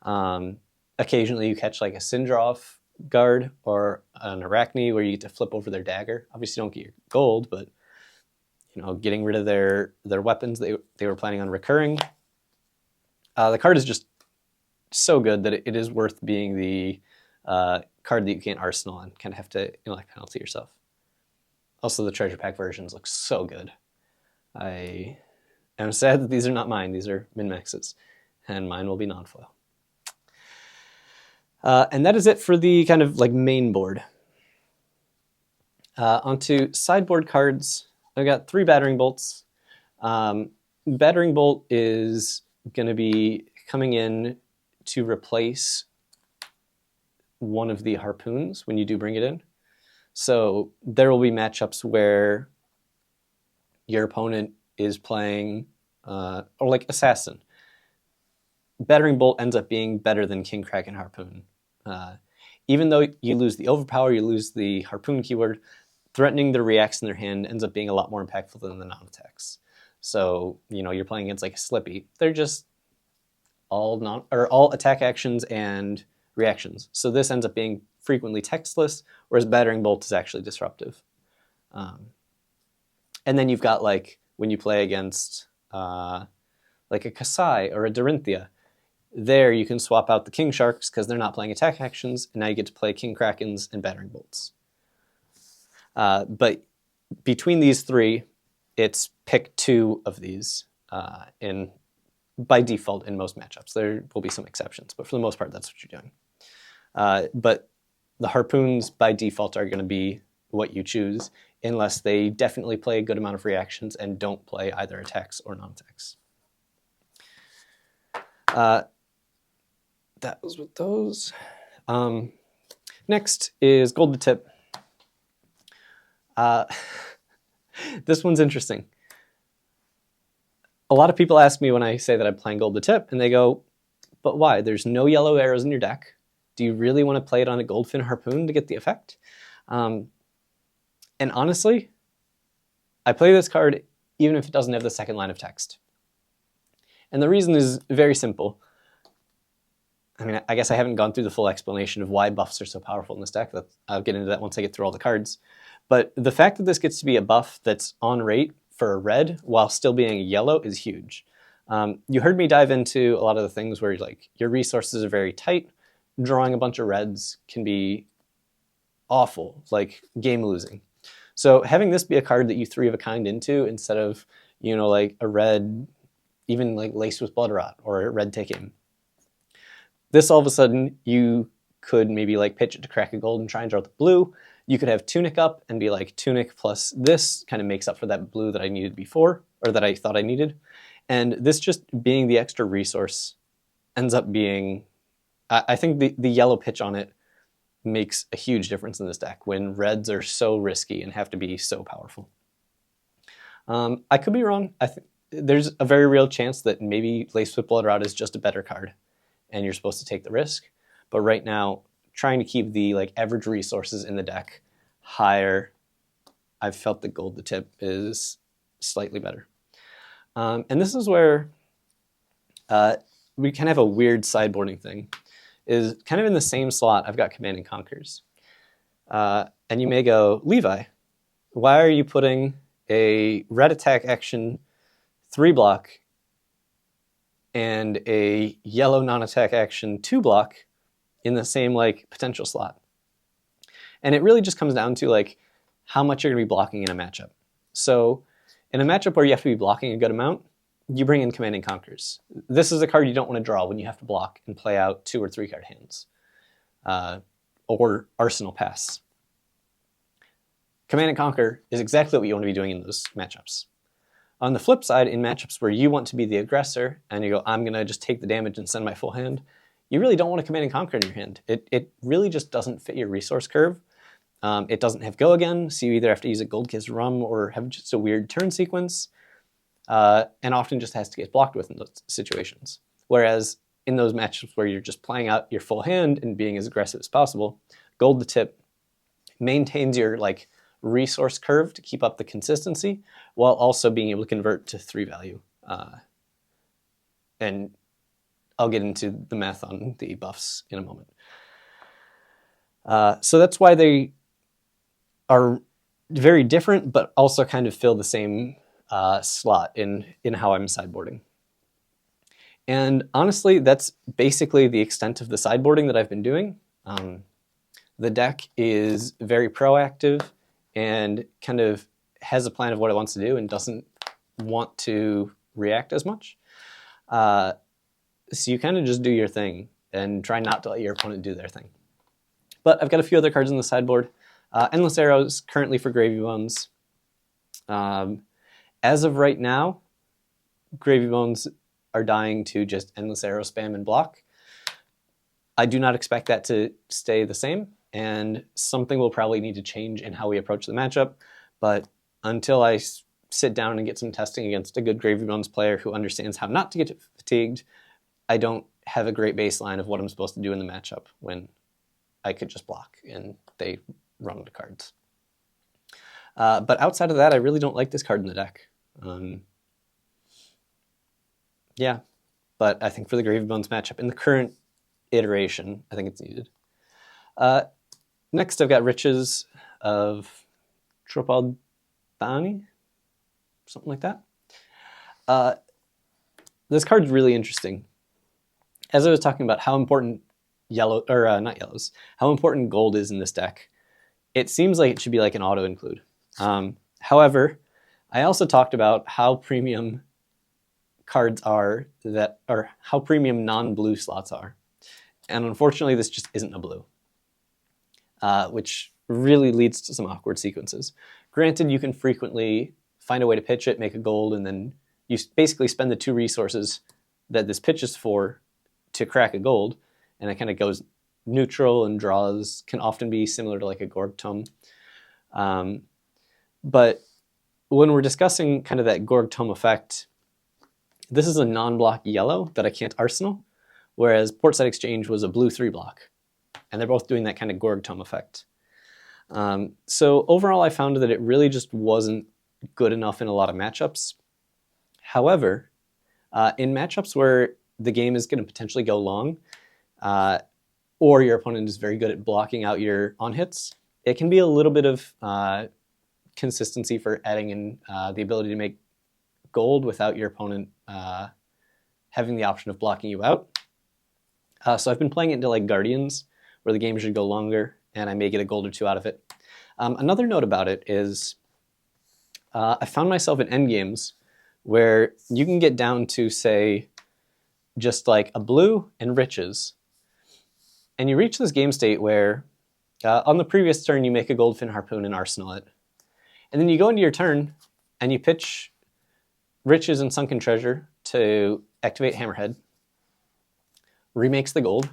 Occasionally you catch like a Syndroth guard or an Arachne where you get to flip over their dagger. Obviously you don't get your gold, but getting rid of their weapons they were planning on recurring. The card is just so good that it is worth being the card that you can't arsenal and kind of have to penalty yourself. Also, the treasure pack versions look so good. I am sad that these are not mine. These are min-maxes, and mine will be non-foil. And that is it for the kind of like main board. Onto sideboard cards. I've got 3 battering bolts. Battering bolt is going to be coming in to replace one of the harpoons when you do bring it in. So there will be matchups where your opponent is playing, or like Assassin. Battering bolt ends up being better than King, Kraken, Harpoon. Even though you lose the overpower, you lose the harpoon keyword, threatening the reacts in their hand ends up being a lot more impactful than the non-attacks. So, you know, you're playing against like a Slippy. They're just all attack actions and reactions. So this ends up being frequently textless, whereas battering bolt is actually disruptive. And then you've got like when you play against like a Kasai or a Dorinthia, there you can swap out the King Sharks because they're not playing attack actions, and now you get to play King Krakens and battering bolts. But between these 3, it's pick 2 of these by default in most matchups. There will be some exceptions, but for the most part, that's what you're doing. But the harpoons by default are going to be what you choose, unless they definitely play a good amount of reactions and don't play either attacks or non-attacks. That was with those. Next is gold to tip. This one's interesting. A lot of people ask me when I say that I'm playing gold to tip, and they go, but why? There's no yellow arrows in your deck. Do you really want to play it on a goldfin harpoon to get the effect? And honestly, I play this card even if it doesn't have the second line of text. And the reason is very simple. I mean, I guess I haven't gone through the full explanation of why buffs are so powerful in this deck. I'll get into that once I get through all the cards. But the fact that this gets to be a buff that's on rate for a red while still being a yellow is huge. You heard me dive into a lot of the things where like your resources are very tight. Drawing a bunch of reds can be awful, like game losing. So having this be a card that you 3 of a kind into instead of, you know, like a red, even like laced with blood rot or a red take-in. This all of a sudden you could maybe like pitch it to crack a gold and try and draw the blue. You could have Tunic up and be like Tunic plus this kind of makes up for that blue that I needed before, or that I thought I needed. And this just being the extra resource ends up being, I think the yellow pitch on it makes a huge difference in this deck when reds are so risky and have to be so powerful. I could be wrong. There's a very real chance that maybe Laced with Blood Rot is just a better card and you're supposed to take the risk. But right now, trying to keep the like average resources in the deck higher, I've felt the gold to tip is slightly better. And this is where we kind of have a weird sideboarding thing. Is kind of in the same slot, I've got Command and Conquers. And you may go, Levi, why are you putting a red attack action 3-block and a yellow non-attack action 2-block in the same like potential slot? And it really just comes down to like how much you're going to be blocking in a matchup. So in a matchup where you have to be blocking a good amount, you bring in Command and Conquers. This is a card you don't want to draw when you have to block and play out 2 or 3 card hands, or Arsenal Pass. Command and Conquer is exactly what you want to be doing in those matchups. On the flip side, in matchups where you want to be the aggressor and you go, I'm going to just take the damage and send my full hand, you really don't want to Command and Conquer in your hand. It really just doesn't fit your resource curve. It doesn't have Go Again, so you either have to use a Gold Kiss Rum or have just a weird turn sequence, and often just has to get blocked with in those situations. Whereas in those matchups where you're just playing out your full hand and being as aggressive as possible, Gold to Tip maintains your like resource curve to keep up the consistency while also being able to convert to 3 value. And I'll get into the math on the buffs in a moment. So that's why they are very different, but also kind of fill the same slot in how I'm sideboarding. And honestly, that's basically the extent of the sideboarding that I've been doing. The deck is very proactive and kind of has a plan of what it wants to do and doesn't want to react as much. So you kind of just do your thing and try not to let your opponent do their thing. But I've got a few other cards in the sideboard. Endless Arrows, currently for Gravy Bones. As of right now, Gravy Bones are dying to just Endless Arrow spam and block. I do not expect that to stay the same, and something will probably need to change in how we approach the matchup. But until I sit down and get some testing against a good Gravy Bones player who understands how not to get fatigued, I don't have a great baseline of what I'm supposed to do in the matchup when I could just block and they run the cards. But outside of that, I really don't like this card in the deck. Yeah, but I think for the Gravy Bones matchup in the current iteration, I think it's needed. Next, I've got Riches of Tropaldani, something like that. This card's really interesting. As I was talking about how important how important gold is in this deck, it seems like it should be like an auto include. However, I also talked about how premium cards are or how premium non-blue slots are. And unfortunately, this just isn't a blue, which really leads to some awkward sequences. Granted, you can frequently find a way to pitch it, make a gold, and then you basically spend the 2 resources that this pitch is for to crack a gold, and it kind of goes neutral, and draws can often be similar to like a Gorg Tome. But when we're discussing kind of that Gorg Tome effect, this is a non-block yellow that I can't arsenal, whereas Portside Exchange was a blue 3-block, and they're both doing that kind of Gorg Tome effect. So overall, I found that it really just wasn't good enough in a lot of matchups. However, in matchups where the game is going to potentially go long, or your opponent is very good at blocking out your on-hits, it can be a little bit of consistency for adding in the ability to make gold without your opponent having the option of blocking you out. So I've been playing it into like Guardians, where the game should go longer, and I may get a gold or 2 out of it. Another note about it is I found myself in endgames where you can get down to, say, just like a blue and riches, and you reach this game state where on the previous turn you make a Goldfin Harpoon and arsenal it, and then you go into your turn and you pitch riches and sunken treasure to activate Hammerhead, remakes the gold,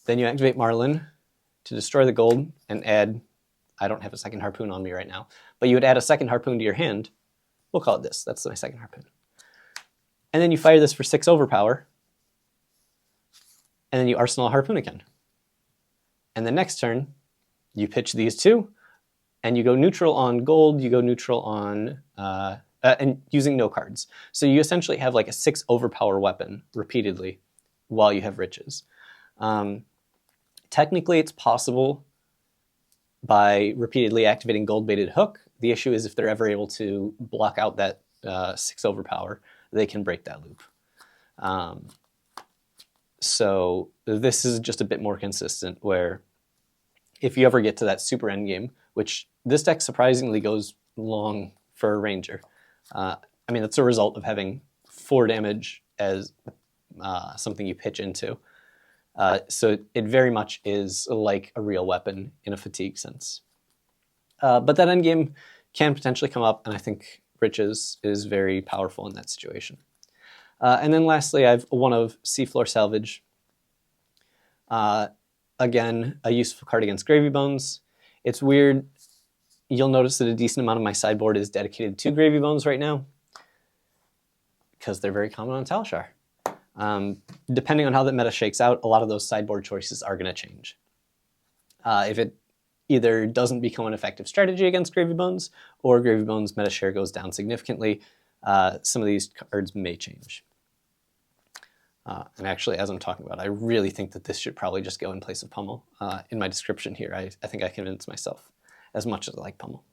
then you activate Marlin to destroy the gold and add, I don't have a second harpoon on me right now, but you would add a second harpoon to your hand. We'll call it this, that's my second harpoon. And then you fire this for 6 overpower, and then you arsenal a harpoon again. And the next turn, you pitch these 2, and you go neutral on gold, you go neutral on, and using no cards. So you essentially have like a 6 overpower weapon repeatedly while you have riches. Technically, it's possible by repeatedly activating gold-baited hook. The issue is if they're ever able to block out that 6 overpower, they can break that loop. So this is just a bit more consistent, where if you ever get to that super endgame, which this deck surprisingly goes long for a ranger. I mean, that's a result of having 4 damage as something you pitch into. So it very much is like a real weapon in a fatigue sense. But that endgame can potentially come up, and I think Riches is very powerful in that situation. And then lastly, I have one of Seafloor Salvage. Again, a useful card against Gravy Bones. It's weird. You'll notice that a decent amount of my sideboard is dedicated to Gravy Bones right now, because they're very common on Talishar. Depending on how the meta shakes out, a lot of those sideboard choices are going to change. If it either doesn't become an effective strategy against Gravy Bones, or Gravy Bones meta share goes down significantly, some of these cards may change. And actually, as I'm talking about, I really think that this should probably just go in place of Pummel. In my description here, I think I convinced myself as much as I like Pummel.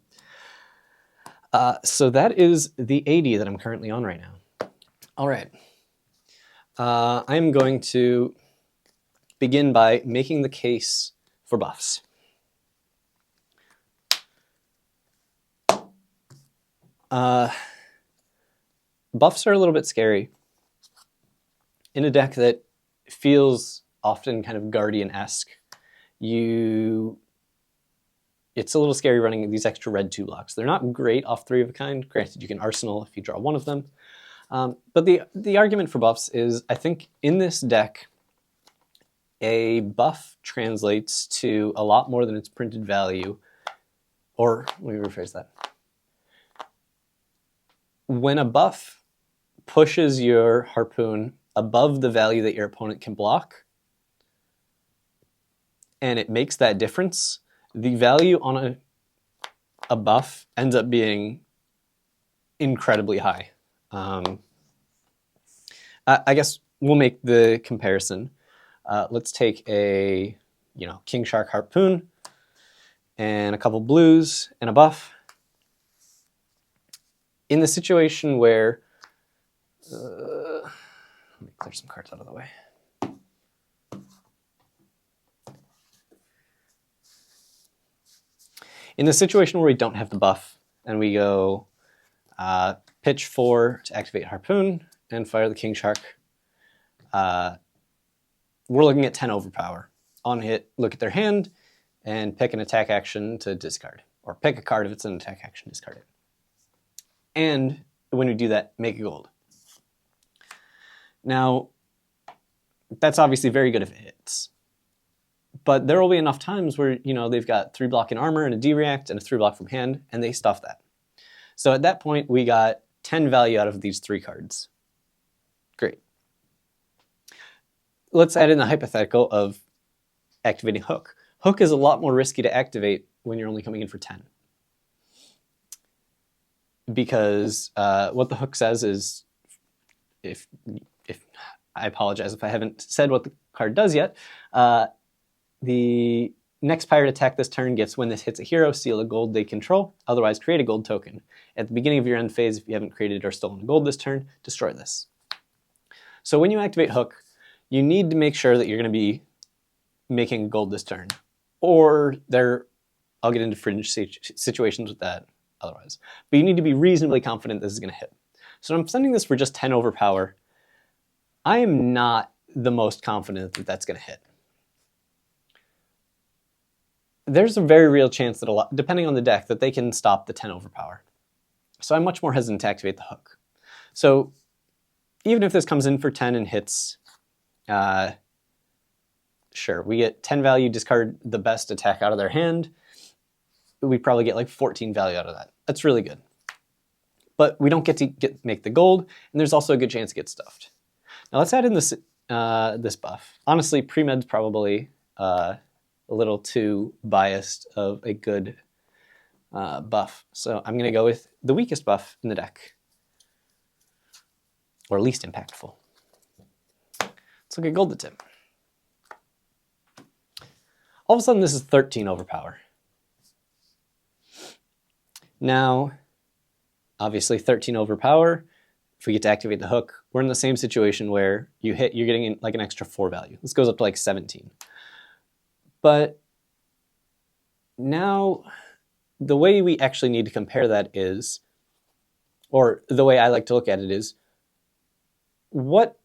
So that is the 80 that I'm currently on right now. All right. I'm going to begin by making the case for buffs. Buffs are a little bit scary. In a deck that feels often kind of Guardian-esque, it's a little scary running these extra red 2 blocks. They're not great off 3 of a kind. Granted, you can Arsenal if you draw one of them. But the argument for buffs is, I think in this deck, a buff translates to a lot more than its printed value. Or, let me rephrase that. When a buff pushes your Harpoon above the value that your opponent can block, and it makes that difference, the value on a buff ends up being incredibly high. I guess we'll make the comparison. Let's take a King Shark Harpoon and a couple blues and a buff. In the situation where, let me clear some cards out of the way. In the situation where we don't have the buff and we go pitch 4 to activate Harpoon and fire the King Shark, we're looking at 10 overpower. On hit, look at their hand and pick an attack action to discard, or pick a card if it's an attack action, discard it. And when we do that, make a gold. Now, that's obviously very good if it hits. But there will be enough times where they've got 3 block in armor and a D-react and a 3 block from hand, and they stuff that. So at that point, we got 10 value out of these 3 cards. Great. Let's add in the hypothetical of activating Hook. Hook is a lot more risky to activate when you're only coming in for 10. Because what the Hook says is, if I apologize if I haven't said what the card does yet, the next pirate attack this turn gets, when this hits a hero, steal a gold they control, otherwise create a gold token. At the beginning of your end phase, if you haven't created or stolen a gold this turn, destroy this. So when you activate Hook, you need to make sure that you're going to be making gold this turn. Or I'll get into fringe situations with that otherwise. But you need to be reasonably confident this is going to hit. So I'm sending this for just 10 overpower. I am not the most confident that that's going to hit. There's a very real chance that depending on the deck, that they can stop the 10 overpower. So I'm much more hesitant to activate the Hook. So even if this comes in for 10 and hits, sure, we get 10 value, discard the best attack out of their hand. We probably get like 14 value out of that. That's really good. But we don't get to make the gold, and there's also a good chance it gets stuffed. Now let's add in this buff. Honestly, pre-med's probably a little too biased of a good buff. So I'm going to go with the weakest buff in the deck, or least impactful. Let's look at Gold the Tip. All of a sudden, this is 13 overpower. Now, obviously 13 overpower, if we get to activate the Hook, we're in the same situation where you hit, you're getting like an extra 4 value. This goes up to like 17. But now, the way we actually need to compare that is, or the way I like to look at it is, what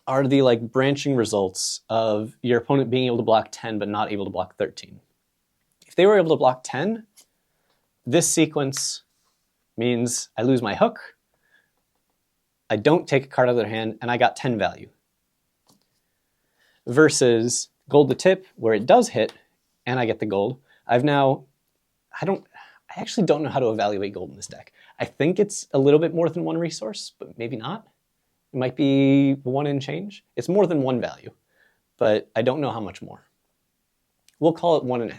are the branching results of your opponent being able to block 10 but not able to block 13? If they were able to block 10, this sequence means I lose my Hook, I don't take a card out of their hand, and I got 10 value. Versus Gold the Tip, where it does hit, and I get the gold. I actually don't know how to evaluate gold in this deck. I think it's a little bit more than 1 resource, but maybe not. It might be 1 and change. It's more than 1 value, but I don't know how much more. We'll call it 1.5.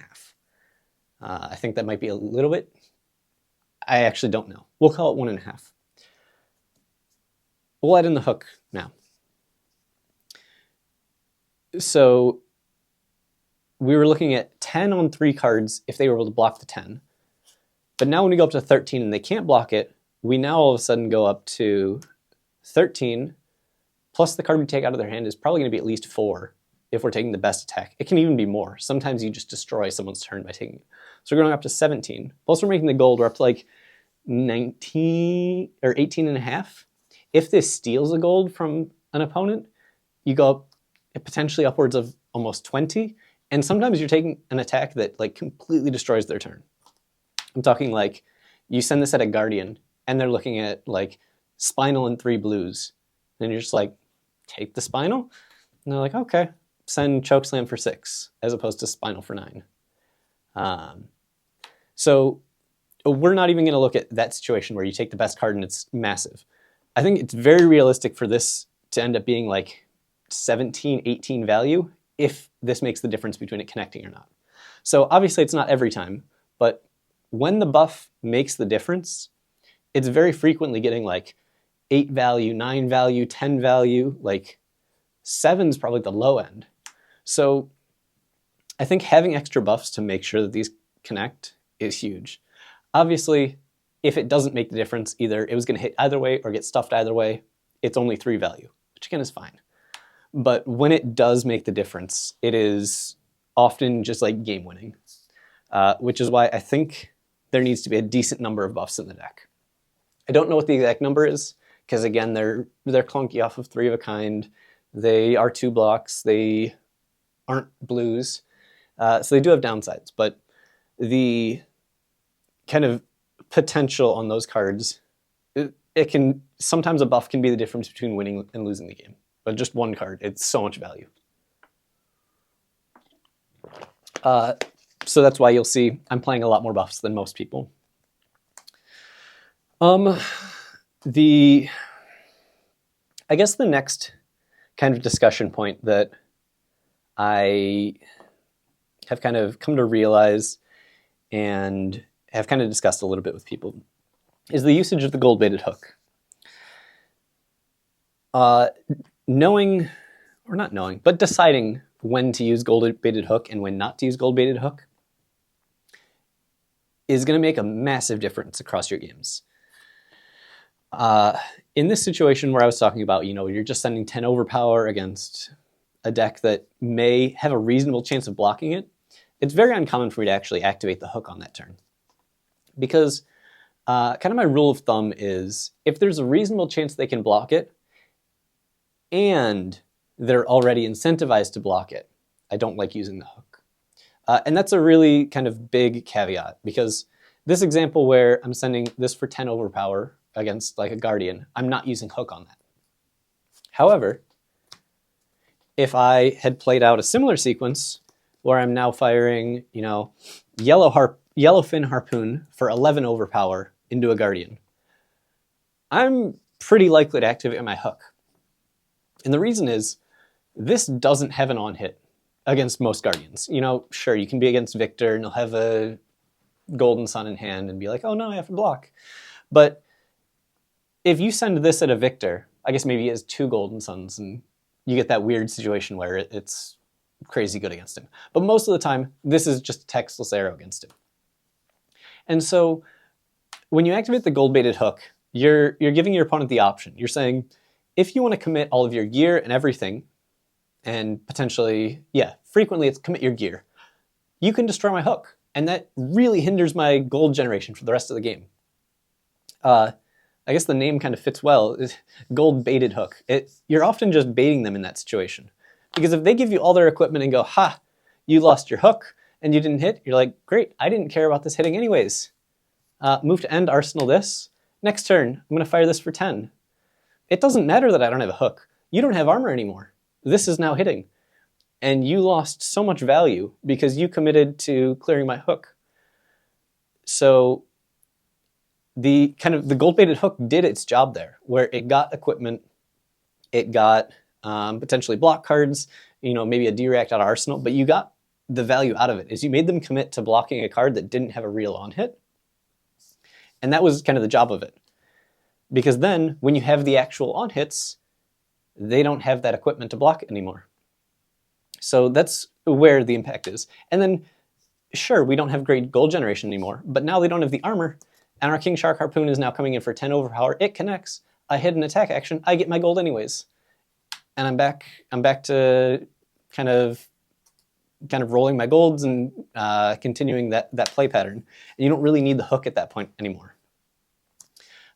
I think that might be a little bit. I actually don't know. We'll call it 1.5. We'll add in the Hook now. So we were looking at 10 on 3 cards if they were able to block the 10. But now when we go up to 13 and they can't block it, we now all of a sudden go up to 13, plus the card we take out of their hand is probably going to be at least 4 if we're taking the best attack. It can even be more. Sometimes you just destroy someone's turn by taking it. So we're going up to 17. Plus we're making the gold. We're up to 19 or 18 and a half. If this steals a gold from an opponent, you go up potentially upwards of almost 20. And sometimes you're taking an attack that like completely destroys their turn. I'm talking like you send this at a Guardian and they're looking at like Spinal and 3 blues. And you're just like, take the Spinal? And they're like, okay, send Chokeslam for 6 as opposed to Spinal for 9. So we're not even going to look at that situation where you take the best card and it's massive. I think it's very realistic for this to end up being like 17, 18 value if this makes the difference between it connecting or not. So obviously it's not every time, but when the buff makes the difference, it's very frequently getting like 8 value, 9 value, 10 value, like 7's probably the low end. So I think having extra buffs to make sure that these connect is huge. Obviously, if it doesn't make the difference, either it was going to hit either way or get stuffed either way, it's only 3 value, which again is fine. But when it does make the difference, it is often just like game winning, which is why I think there needs to be a decent number of buffs in the deck. I don't know what the exact number is, because again, they're clunky off of 3 of a kind. They are 2 blocks. They aren't blues. So they do have downsides, but the kind of potential on those cards, it can, sometimes a buff can be the difference between winning and losing the game. But just one card, it's so much value. So that's why you'll see I'm playing a lot more buffs than most people. I guess the next kind of discussion point that I have kind of come to realize and have kind of discussed a little bit with people is the usage of the gold-baited hook. Knowing, or not knowing, but deciding when to use gold-baited hook and when not to use gold-baited hook is going to make a massive difference across your games. In this situation where I was talking about, you're just sending 10 overpower against a deck that may have a reasonable chance of blocking it, it's very uncommon for me to actually activate the hook on that turn. Because kind of my rule of thumb is if there's a reasonable chance they can block it, and they're already incentivized to block it, I don't like using the hook. And that's a really kind of big caveat, because this example where I'm sending this for 10 overpower against like a Guardian, I'm not using hook on that. However, if I had played out a similar sequence where I'm now firing, Yellowfin Harpoon for 11 overpower into a Guardian, I'm pretty likely to activate my hook. And the reason is, this doesn't have an on-hit against most Guardians. Sure, you can be against Victor and you'll have a Golden Sun in hand and be like, oh no, I have to block. But if you send this at a Victor, I guess maybe he has 2 Golden Suns and you get that weird situation where it's crazy good against him. But most of the time, this is just a textless arrow against him. And so when you activate the gold-baited hook, you're giving your opponent the option. You're saying, if you want to commit all of your gear and everything, and potentially, frequently it's commit your gear, you can destroy my hook. And that really hinders my gold generation for the rest of the game. I guess the name kind of fits well, gold-baited hook. You're often just baiting them in that situation. Because if they give you all their equipment and go, ha, you lost your hook and you didn't hit, you're like, great, I didn't care about this hitting anyways. Move to end, arsenal this. Next turn, I'm going to fire this for 10. It doesn't matter that I don't have a hook. You don't have armor anymore. This is now hitting. And you lost so much value because you committed to clearing my hook. So the gold-baited hook did its job there, where it got equipment, it got potentially block cards, maybe a D-react out of arsenal, but you got the value out of it, is you made them commit to blocking a card that didn't have a real on-hit. And that was kind of the job of it. Because then, when you have the actual on-hits, they don't have that equipment to block it anymore. So that's where the impact is. And then, sure, we don't have great gold generation anymore, but now they don't have the armor, and our King Shark Harpoon is now coming in for 10 overpower. It connects. I hit an attack action. I get my gold anyways. And I'm back to kind of rolling my golds and continuing that play pattern. And you don't really need the hook at that point anymore.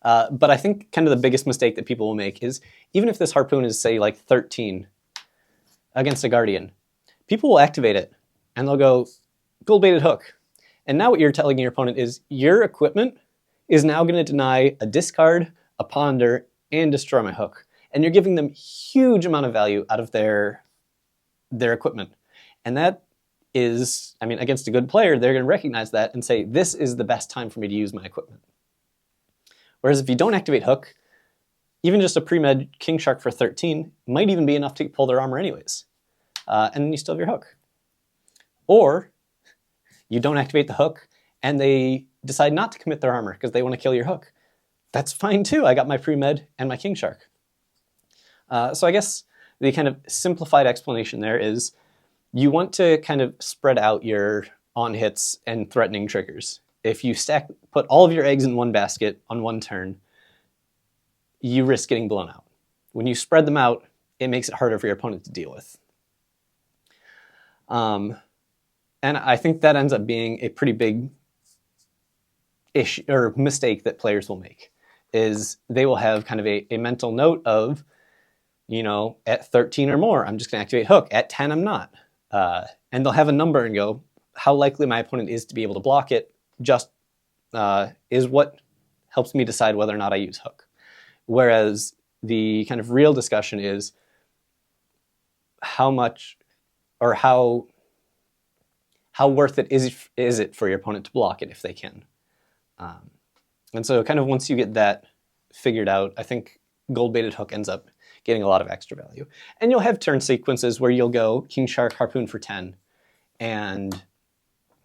But I think kind of the biggest mistake that people will make is, even if this harpoon is, say, like 13 against a guardian, people will activate it, and they'll go, gold-baited hook. And now what you're telling your opponent is, your equipment is now going to deny a discard, a ponder, and destroy my hook. And you're giving them huge amount of value out of their equipment. And that is, I mean, against a good player, they're going to recognize that and say, this is the best time for me to use my equipment. Whereas if you don't activate hook, even just a pre-med King Shark for 13 might even be enough to pull their armor anyways. And then you still have your hook. Or you don't activate the hook and they decide not to commit their armor because they want to kill your hook. That's fine too. I got my pre-med and my King Shark. So I guess the kind of simplified explanation there is, you want to kind of spread out your on-hits and threatening triggers. If you put all of your eggs in one basket on one turn, you risk getting blown out. When you spread them out, it makes it harder for your opponent to deal with. And I think that ends up being a pretty big issue or mistake that players will make, is they will have kind of a mental note of, you know, at 13 or more, I'm just going to activate hook. At 10, I'm not. And they'll have a number and go, how likely my opponent is to be able to block it just is what helps me decide whether or not I use hook. Whereas the kind of real discussion is how much or how worth it is it for your opponent to block it if they can. And so kind of once you get that figured out, I think gold-baited hook ends up getting a lot of extra value. And you'll have turn sequences where you'll go King Shark, Harpoon for 10, and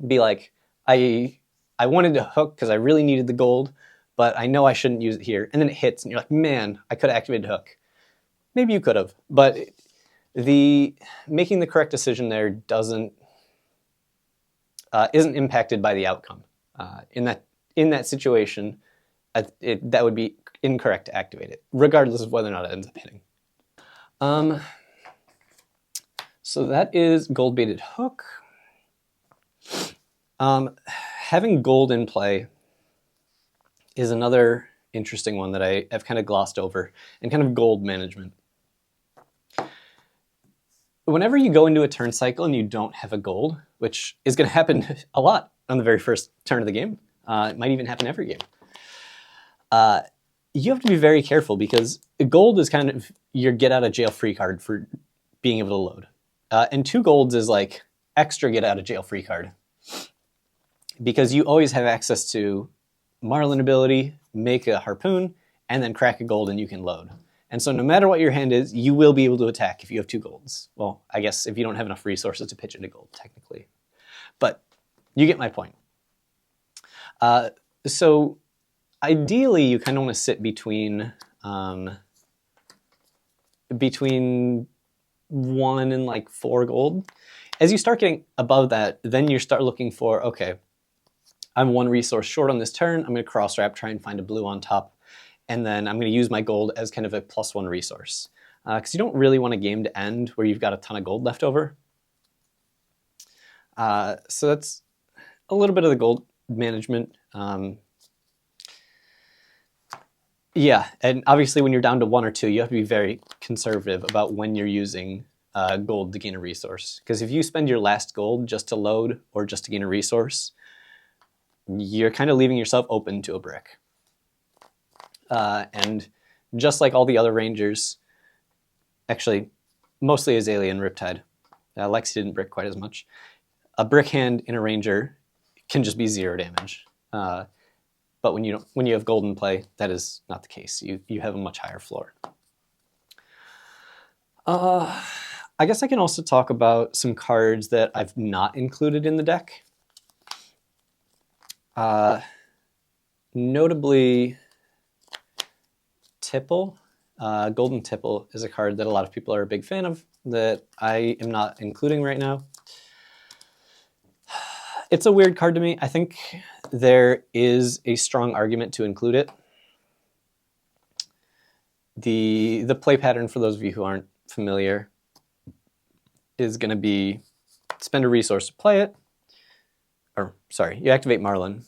be like, I wanted to hook because I really needed the gold, but I know I shouldn't use it here. And then it hits, and you're like, man, I could have activated hook. Maybe you could have, but making the correct decision there isn't impacted by the outcome. In that situation, that would be incorrect to activate it, regardless of whether or not it ends up hitting. So that is gold-baited hook. Having gold in play is another interesting one that I've kind of glossed over, and kind of gold management. Whenever you go into a turn cycle and you don't have a gold, which is going to happen a lot on the very first turn of the game, it might even happen every game, you have to be very careful, because gold is kind of your get-out-of-jail-free card for being able to load. And 2 golds is like extra get-out-of-jail-free card, because you always have access to Marlin ability, make a harpoon, and then crack a gold and you can load. And so no matter what your hand is, you will be able to attack if you have 2 golds. Well, I guess if you don't have enough resources to pitch into gold, technically. But you get my point. So ideally, you kind of want to sit between 1 and like 4 gold. As you start getting above that, then you start looking for, okay, I'm 1 resource short on this turn. I'm going to cross-wrap, try and find a blue on top. And then I'm going to use my gold as kind of a +1 resource. Because you don't really want a game to end where you've got a ton of gold left over. So that's a little bit of the gold management. Yeah, and obviously when you're down to 1 or 2, you have to be very conservative about when you're using gold to gain a resource. Because if you spend your last gold just to load or just to gain a resource, you're kind of leaving yourself open to a brick. And just like all the other rangers, actually mostly Azalea and Riptide, Lexi didn't brick quite as much, a brick hand in a ranger can just be 0 damage. But when you have gold in play, that is not the case. You have a much higher floor. I guess I can also talk about some cards that I've not included in the deck. Notably, Tipple. Golden Tipple is a card that a lot of people are a big fan of that I am not including right now. It's a weird card to me. I think there is a strong argument to include it. The play pattern, for those of you who aren't familiar, is going to be spend a resource to play it. Or, sorry, you activate Marlin.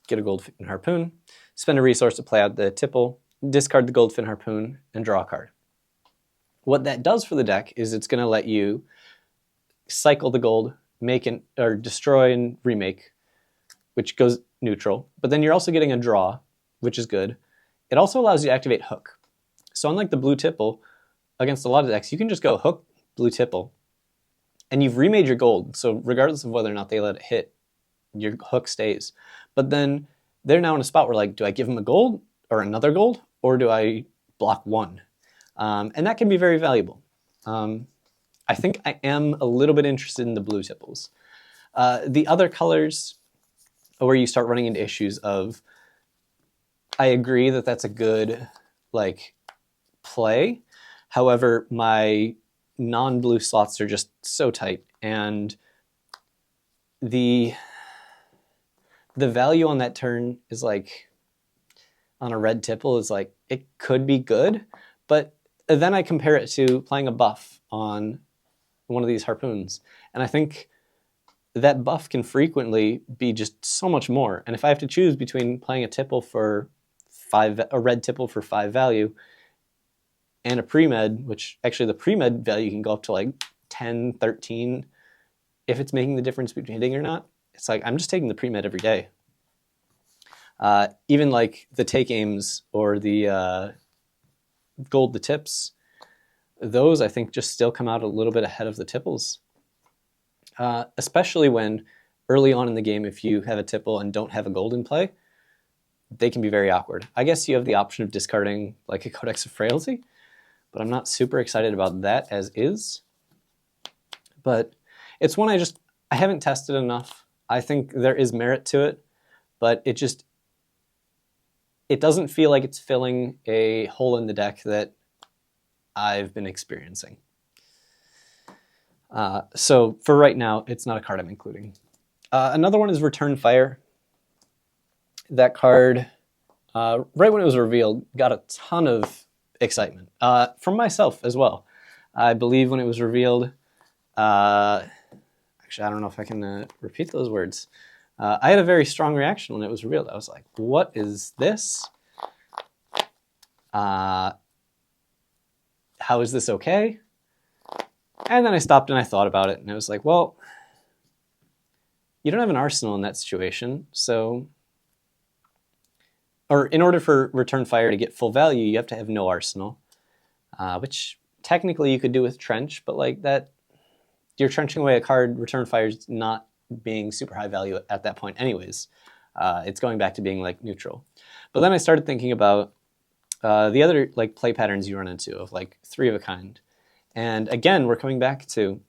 get a Goldfin Harpoon, spend a resource to play out the tipple, discard the Goldfin Harpoon, and draw a card. What that does for the deck is it's going to let you cycle the gold, or destroy and remake, which goes neutral. But then you're also getting a draw, which is good. It also allows you to activate Hook. So unlike the blue tipple, against a lot of decks, you can just go Hook, blue tipple, and you've remade your gold. So regardless of whether or not they let it hit, your Hook stays. But then they're now in a spot where, like, do I give them a gold or another gold, or do I block one? And that can be very valuable. I think I am a little bit interested in the blue tipples. The other colors where you start running into issues of, I agree that that's a good play. However, my non-blue slots are just so tight, and the value on that turn is on a red tipple is it could be good, but then I compare it to playing a buff on one of these harpoons, and I think that buff can frequently be just so much more. And if I have to choose between playing a tipple for a red tipple for 5 value, and a pre-med, which actually the pre-med value can go up to 10, 13, if it's making the difference between hitting or not, it's I'm just taking the pre-med every day. Even the take aims or the gold the tips, those I think just still come out a little bit ahead of the tipples. Especially when early on in the game, if you have a tipple and don't have a gold in play, they can be very awkward. I guess you have the option of discarding a Codex of Frailty, but I'm not super excited about that as is. But it's one I haven't tested enough. I think there is merit to it, but it doesn't feel like it's filling a hole in the deck that I've been experiencing. So for right now, it's not a card I'm including. Another one is Return Fire. That card, right when it was revealed, got a ton of excitement from myself as well. I believe when it was revealed, actually I don't know if I can repeat those words. I had a very strong reaction when it was revealed. I was like, what is this? How is this okay? And then I stopped and I thought about it, and I was like, well, you don't have an arsenal in that situation, so... Or in order for Return Fire to get full value, you have to have no arsenal, which technically you could do with Trench, but that you're trenching away a card. Return Fire's not being super high value at that point anyways. It's going back to being neutral. But then I started thinking about the other play patterns you run into of 3 of a kind. And again, we're coming back to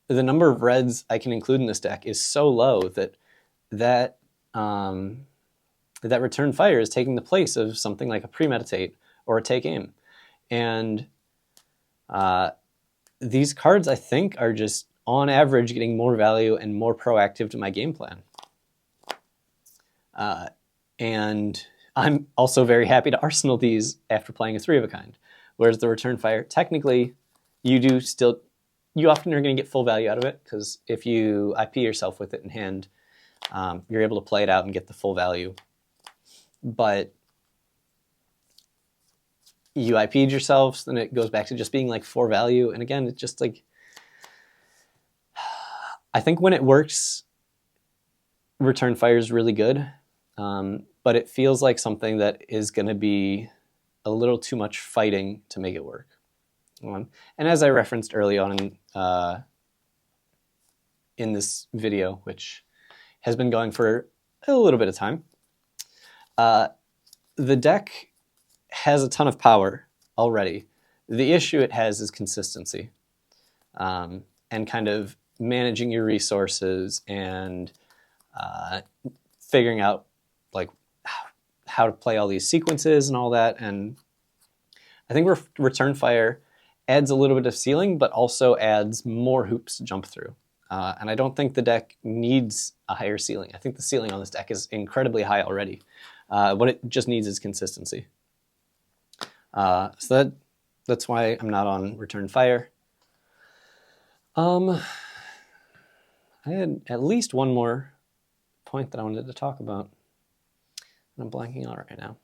the number of reds I can include in this deck is so low that Return Fire is taking the place of something like a Premeditate or a Take Aim. And these cards, I think, are just, on average, getting more value and more proactive to my game plan. And I'm also very happy to arsenal these after playing a 3 of a kind. Whereas the Return Fire, technically, you often are going to get full value out of it, because if you IP yourself with it in hand, you're able to play it out and get the full value. But you IP'd yourselves, then it goes back to just being 4 value. And again, it's just I think when it works, Return Fire is really good. But it feels like something that is going to be a little too much fighting to make it work. And as I referenced early on in this video, which has been going for a little bit of time, the deck has a ton of power already. The issue it has is consistency, and kind of managing your resources and figuring out how to play all these sequences and all that. And I think Return Fire adds a little bit of ceiling, but also adds more hoops to jump through. And I don't think the deck needs a higher ceiling. I think the ceiling on this deck is incredibly high already. What it just needs is consistency. So that's why I'm not on Return Fire. I had at least one more point that I wanted to talk about. I'm blanking on it right now.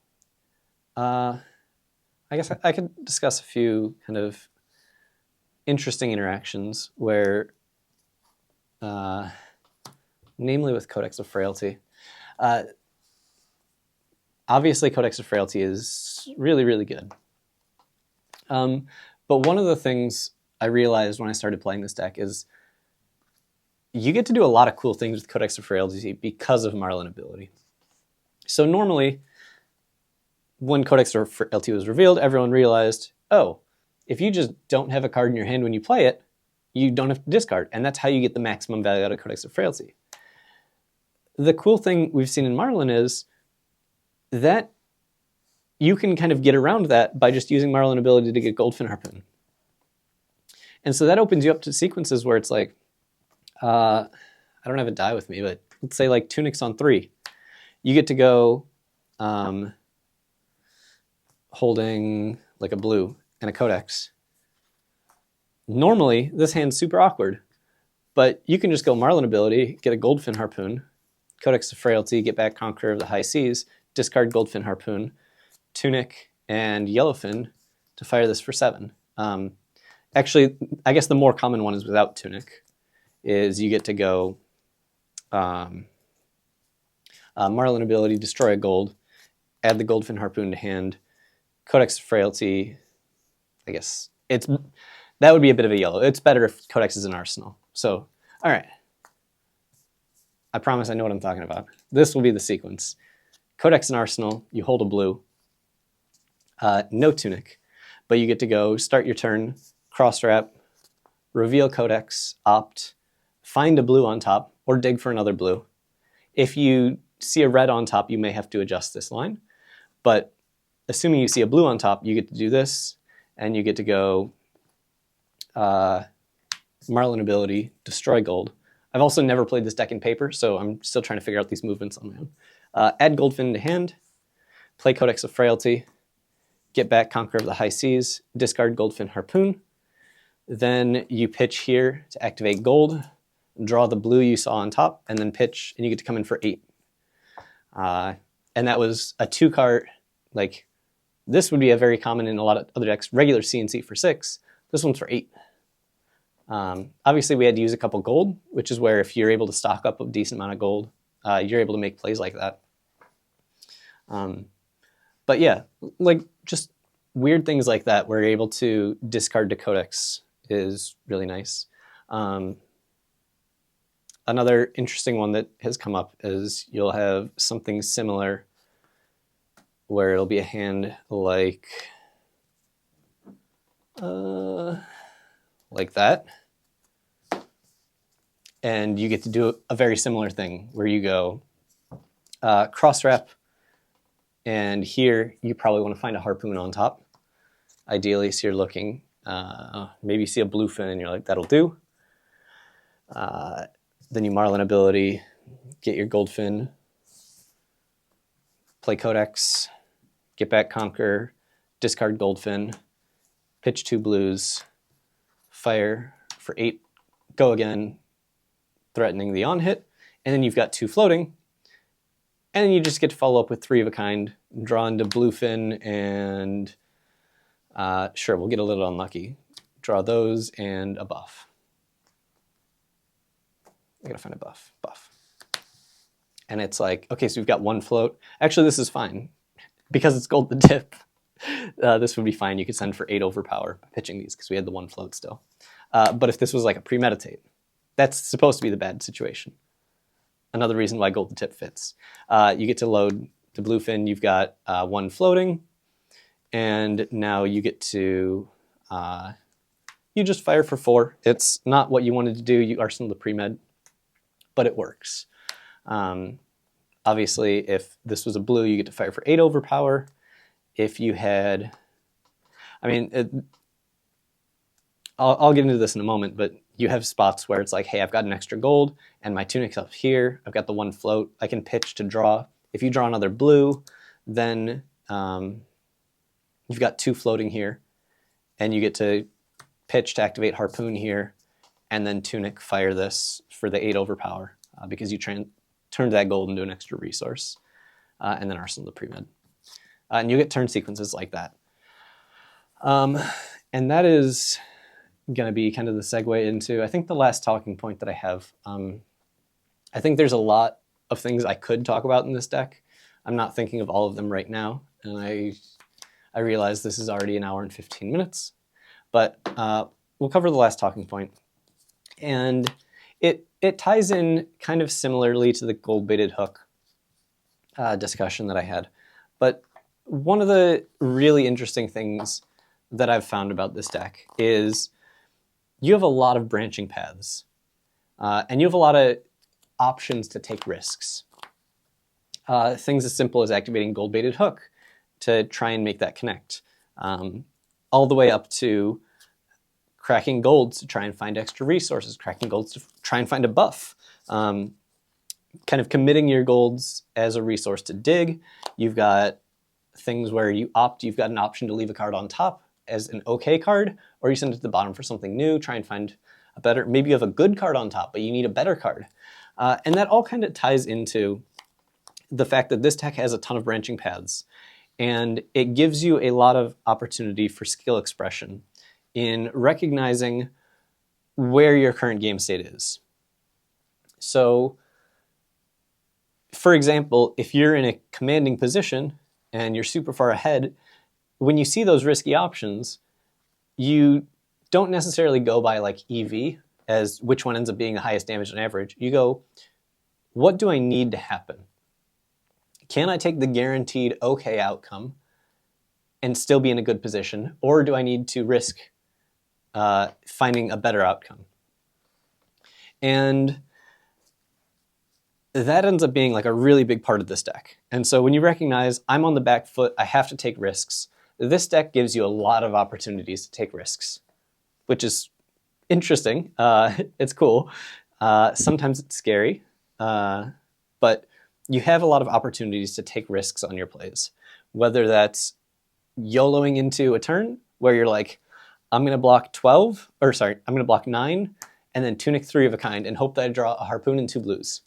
I guess I could discuss a few kind of interesting interactions where, namely with Codex of Frailty. Obviously, Codex of Frailty is really, really good. But one of the things I realized when I started playing this deck is you get to do a lot of cool things with Codex of Frailty because of Marlin ability. So normally, when Codex of Frailty was revealed, everyone realized, oh, if you just don't have a card in your hand when you play it, you don't have to discard, and that's how you get the maximum value out of Codex of Frailty. The cool thing we've seen in Marlin is that you can kind of get around that by just using Marlin ability to get Goldfin Harpoon. And so that opens you up to sequences where it's like, I don't have a die with me, but let's say like Tunics on 3. You get to go holding like a blue and a Codex. Normally, this hand's super awkward, but you can just go Marlin ability, get a Goldfin Harpoon, Codex of Frailty, get back Conqueror of the High Seas, discard Goldfin Harpoon, Tunic, and Yellowfin to fire this for 7. Actually, I guess the more common one is without Tunic, is you get to go Marlin ability, destroy a gold, add the Goldfin Harpoon to hand, Codex of Frailty, I guess that would be a bit of a yellow. It's better if Codex is an arsenal. So, all right. I promise I know what I'm talking about. This will be the sequence. Codex and arsenal, you hold a blue. No Tunic, but you get to go start your turn, cross wrap, reveal Codex, opt, find a blue on top, or dig for another blue. If you see a red on top, you may have to adjust this line, but assuming you see a blue on top, you get to do this, and you get to go Marlin ability, destroy gold. I've also never played this deck in paper, so I'm still trying to figure out these movements on my own. Add Goldfin to hand, play Codex of Frailty, get back Conqueror of the High Seas, discard Goldfin Harpoon. Then you pitch here to activate gold, draw the blue you saw on top, and then pitch, and you get to come in for 8. And that was a 2-card, like, this would be a very common in a lot of other decks, regular CNC for 6. This one's for 8. Obviously, we had to use a couple gold, which is where if you're able to stock up a decent amount of gold, you're able to make plays like that. But yeah, like just weird things like that where you're able to discard to Codex is really nice. Another interesting one that has come up is you'll have something similar where it'll be a hand like that. And you get to do a very similar thing where you go cross wrap, and here you probably want to find a harpoon on top. Ideally, so you're looking, maybe you see a bluefin and you're like, that'll do. Then you Marlin ability, get your Goldfin, play Codex, get back Conquer, discard Goldfin, pitch 2 blues, fire for 8, go again, threatening the on-hit, and then you've got 2 floating, and then you just get to follow up with 3 of a kind, draw into bluefin, and sure, we'll get a little unlucky. Draw those and a buff. I gotta find a buff. And it's like, okay, so we've got 1 float. Actually, this is fine. Because it's gold the tip, this would be fine. You could send for 8 overpower by pitching these because we had the 1 float still. But if this was like a premeditate, that's supposed to be the bad situation. Another reason why gold the tip fits. You get to load the bluefin. You've got 1 floating, and now you get to you just fire for 4. It's not what you wanted to do. You arsenal the pre-med, but it works. Obviously, if this was a blue, you get to fire for 8 overpower. If you had, I mean, I'll get into this in a moment, but you have spots where it's like, hey, I've got an extra gold, and my tunic's up here. I've got the 1 float. I can pitch to draw. If you draw another blue, then you've got 2 floating here, and you get to pitch to activate Harpoon here, and then Tunic fire this for the 8 overpower because you turns that gold into an extra resource, and then Arsenal to pre-med. And you get turn sequences like that. And that is going to be kind of the segue into, I think, the last talking point that I have. I think there's a lot of things I could talk about in this deck. I'm not thinking of all of them right now, and I realize this is already an hour and 15 minutes, but we'll cover the last talking point. And it ties in kind of similarly to the gold-baited hook discussion that I had. But one of the really interesting things that I've found about this deck is you have a lot of branching paths, and you have a lot of options to take risks. Things as simple as activating gold-baited hook to try and make that connect, all the way up to cracking golds to try and find extra resources, cracking golds to try and find a buff, kind of committing your golds as a resource to dig. You've got things where you've got an option to leave a card on top as an okay card, or you send it to the bottom for something new, try and find a better, maybe you have a good card on top, but you need a better card. And that all kind of ties into the fact that this deck has a ton of branching paths, and it gives you a lot of opportunity for skill expression in recognizing where your current game state is. So, for example, if you're in a commanding position and you're super far ahead, when you see those risky options, you don't necessarily go by like EV as which one ends up being the highest damage on average. You go, what do I need to happen? Can I take the guaranteed okay outcome and still be in a good position, or do I need to risk finding a better outcome? And that ends up being like a really big part of this deck. And so when you recognize I'm on the back foot, I have to take risks, this deck gives you a lot of opportunities to take risks, which is interesting. It's cool. Sometimes it's scary, but you have a lot of opportunities to take risks on your plays, whether that's YOLOing into a turn where you're like, I'm going to block 9 and then tunic 3 of a kind and hope that I draw a harpoon and 2 blues.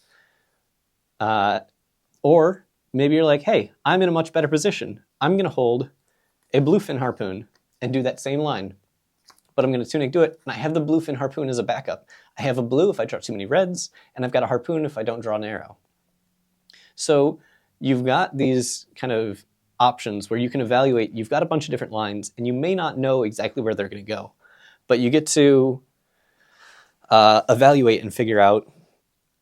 Or maybe you're like, hey, I'm in a much better position. I'm going to hold a bluefin harpoon and do that same line, but I'm going to tunic do it, and I have the bluefin harpoon as a backup. I have a blue if I draw too many reds, and I've got a harpoon if I don't draw an arrow. So you've got these kind of options where you can evaluate. You've got a bunch of different lines, and you may not know exactly where they're going to go, but you get to evaluate and figure out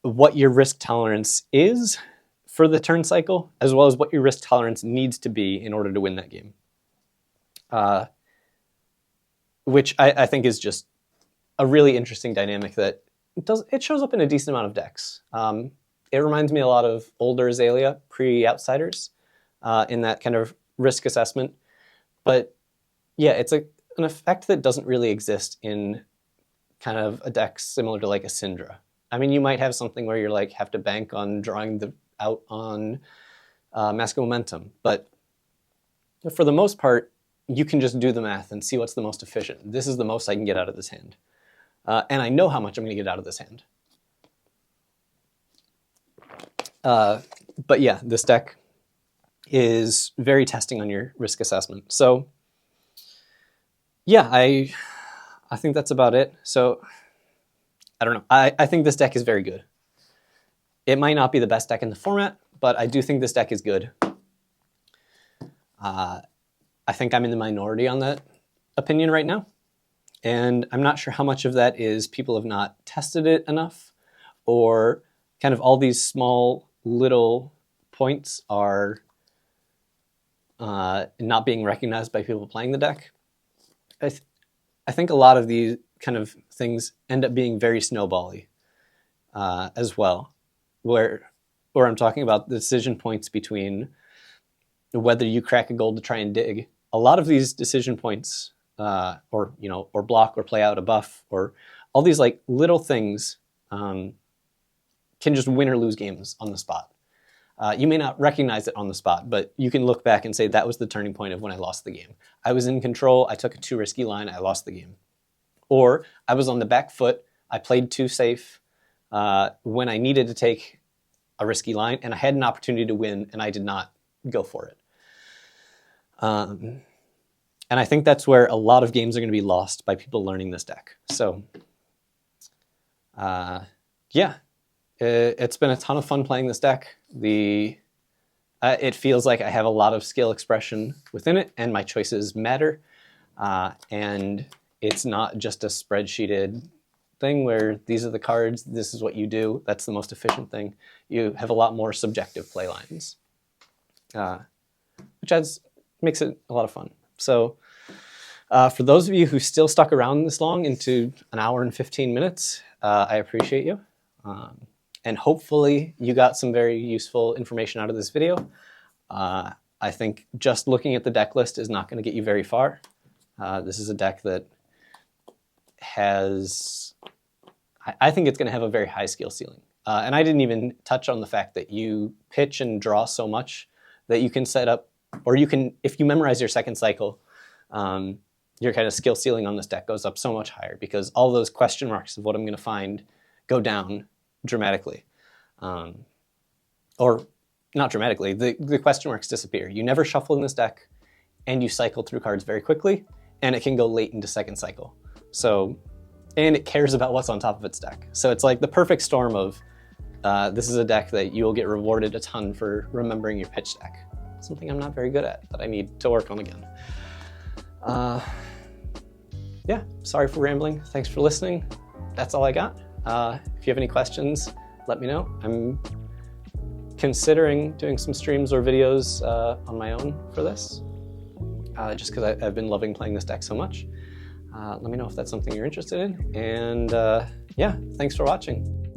what your risk tolerance is for the turn cycle, as well as what your risk tolerance needs to be in order to win that game. Which I think is just a really interesting dynamic that it shows up in a decent amount of decks. It reminds me a lot of older Azalea, pre-Outsiders, in that kind of risk assessment. But yeah, it's an effect that doesn't really exist in kind of a deck similar to like a Syndra. I mean, you might have something where you're like have to bank on drawing out on Mask of Momentum, but for the most part, you can just do the math and see what's the most efficient. This is the most I can get out of this hand. And I know how much I'm going to get out of this hand. But yeah, this deck is very testing on your risk assessment. So yeah, I think that's about it. So I don't know. I think this deck is very good. It might not be the best deck in the format, but I do think this deck is good. I think I'm in the minority on that opinion right now. And I'm not sure how much of that is people have not tested it enough, or kind of all these small little points are not being recognized by people playing the deck. I think a lot of these kind of things end up being very snowbally as well, where I'm talking about the decision points between whether you crack a gold to try and dig. A lot of these decision points, or block or play out a buff, or all these like little things can just win or lose games on the spot. You may not recognize it on the spot, but you can look back and say that was the turning point of when I lost the game. I was in control, I took a too risky line, I lost the game. Or I was on the back foot, I played too safe when I needed to take a risky line, and I had an opportunity to win, and I did not go for it. And I think that's where a lot of games are going to be lost by people learning this deck. So, yeah, it's been a ton of fun playing this deck. It feels like I have a lot of skill expression within it, and my choices matter. And it's not just a spreadsheeted thing where these are the cards, this is what you do, that's the most efficient thing. You have a lot more subjective play lines, which makes it a lot of fun. So for those of you who still stuck around this long, into an hour and 15 minutes, I appreciate you. And hopefully you got some very useful information out of this video. I think just looking at the deck list is not going to get you very far. This is a deck that has, I think it's going to have a very high skill ceiling. And I didn't even touch on the fact that you pitch and draw so much that you can set up, or you can, if you memorize your second cycle, your kind of skill ceiling on this deck goes up so much higher, because all those question marks of what I'm going to find go down dramatically. Or not dramatically, the question marks disappear. You never shuffle in this deck, and you cycle through cards very quickly, and it can go late into second cycle. So, and it cares about what's on top of its deck. So it's like the perfect storm of, this is a deck that you will get rewarded a ton for remembering your pitch deck. Something I'm not very good at, that I need to work on again. Yeah, sorry for rambling. Thanks for listening. That's all I got. If you have any questions, let me know. I'm considering doing some streams or videos on my own for this, just because I've been loving playing this deck so much. Let me know if that's something you're interested in. And yeah, thanks for watching.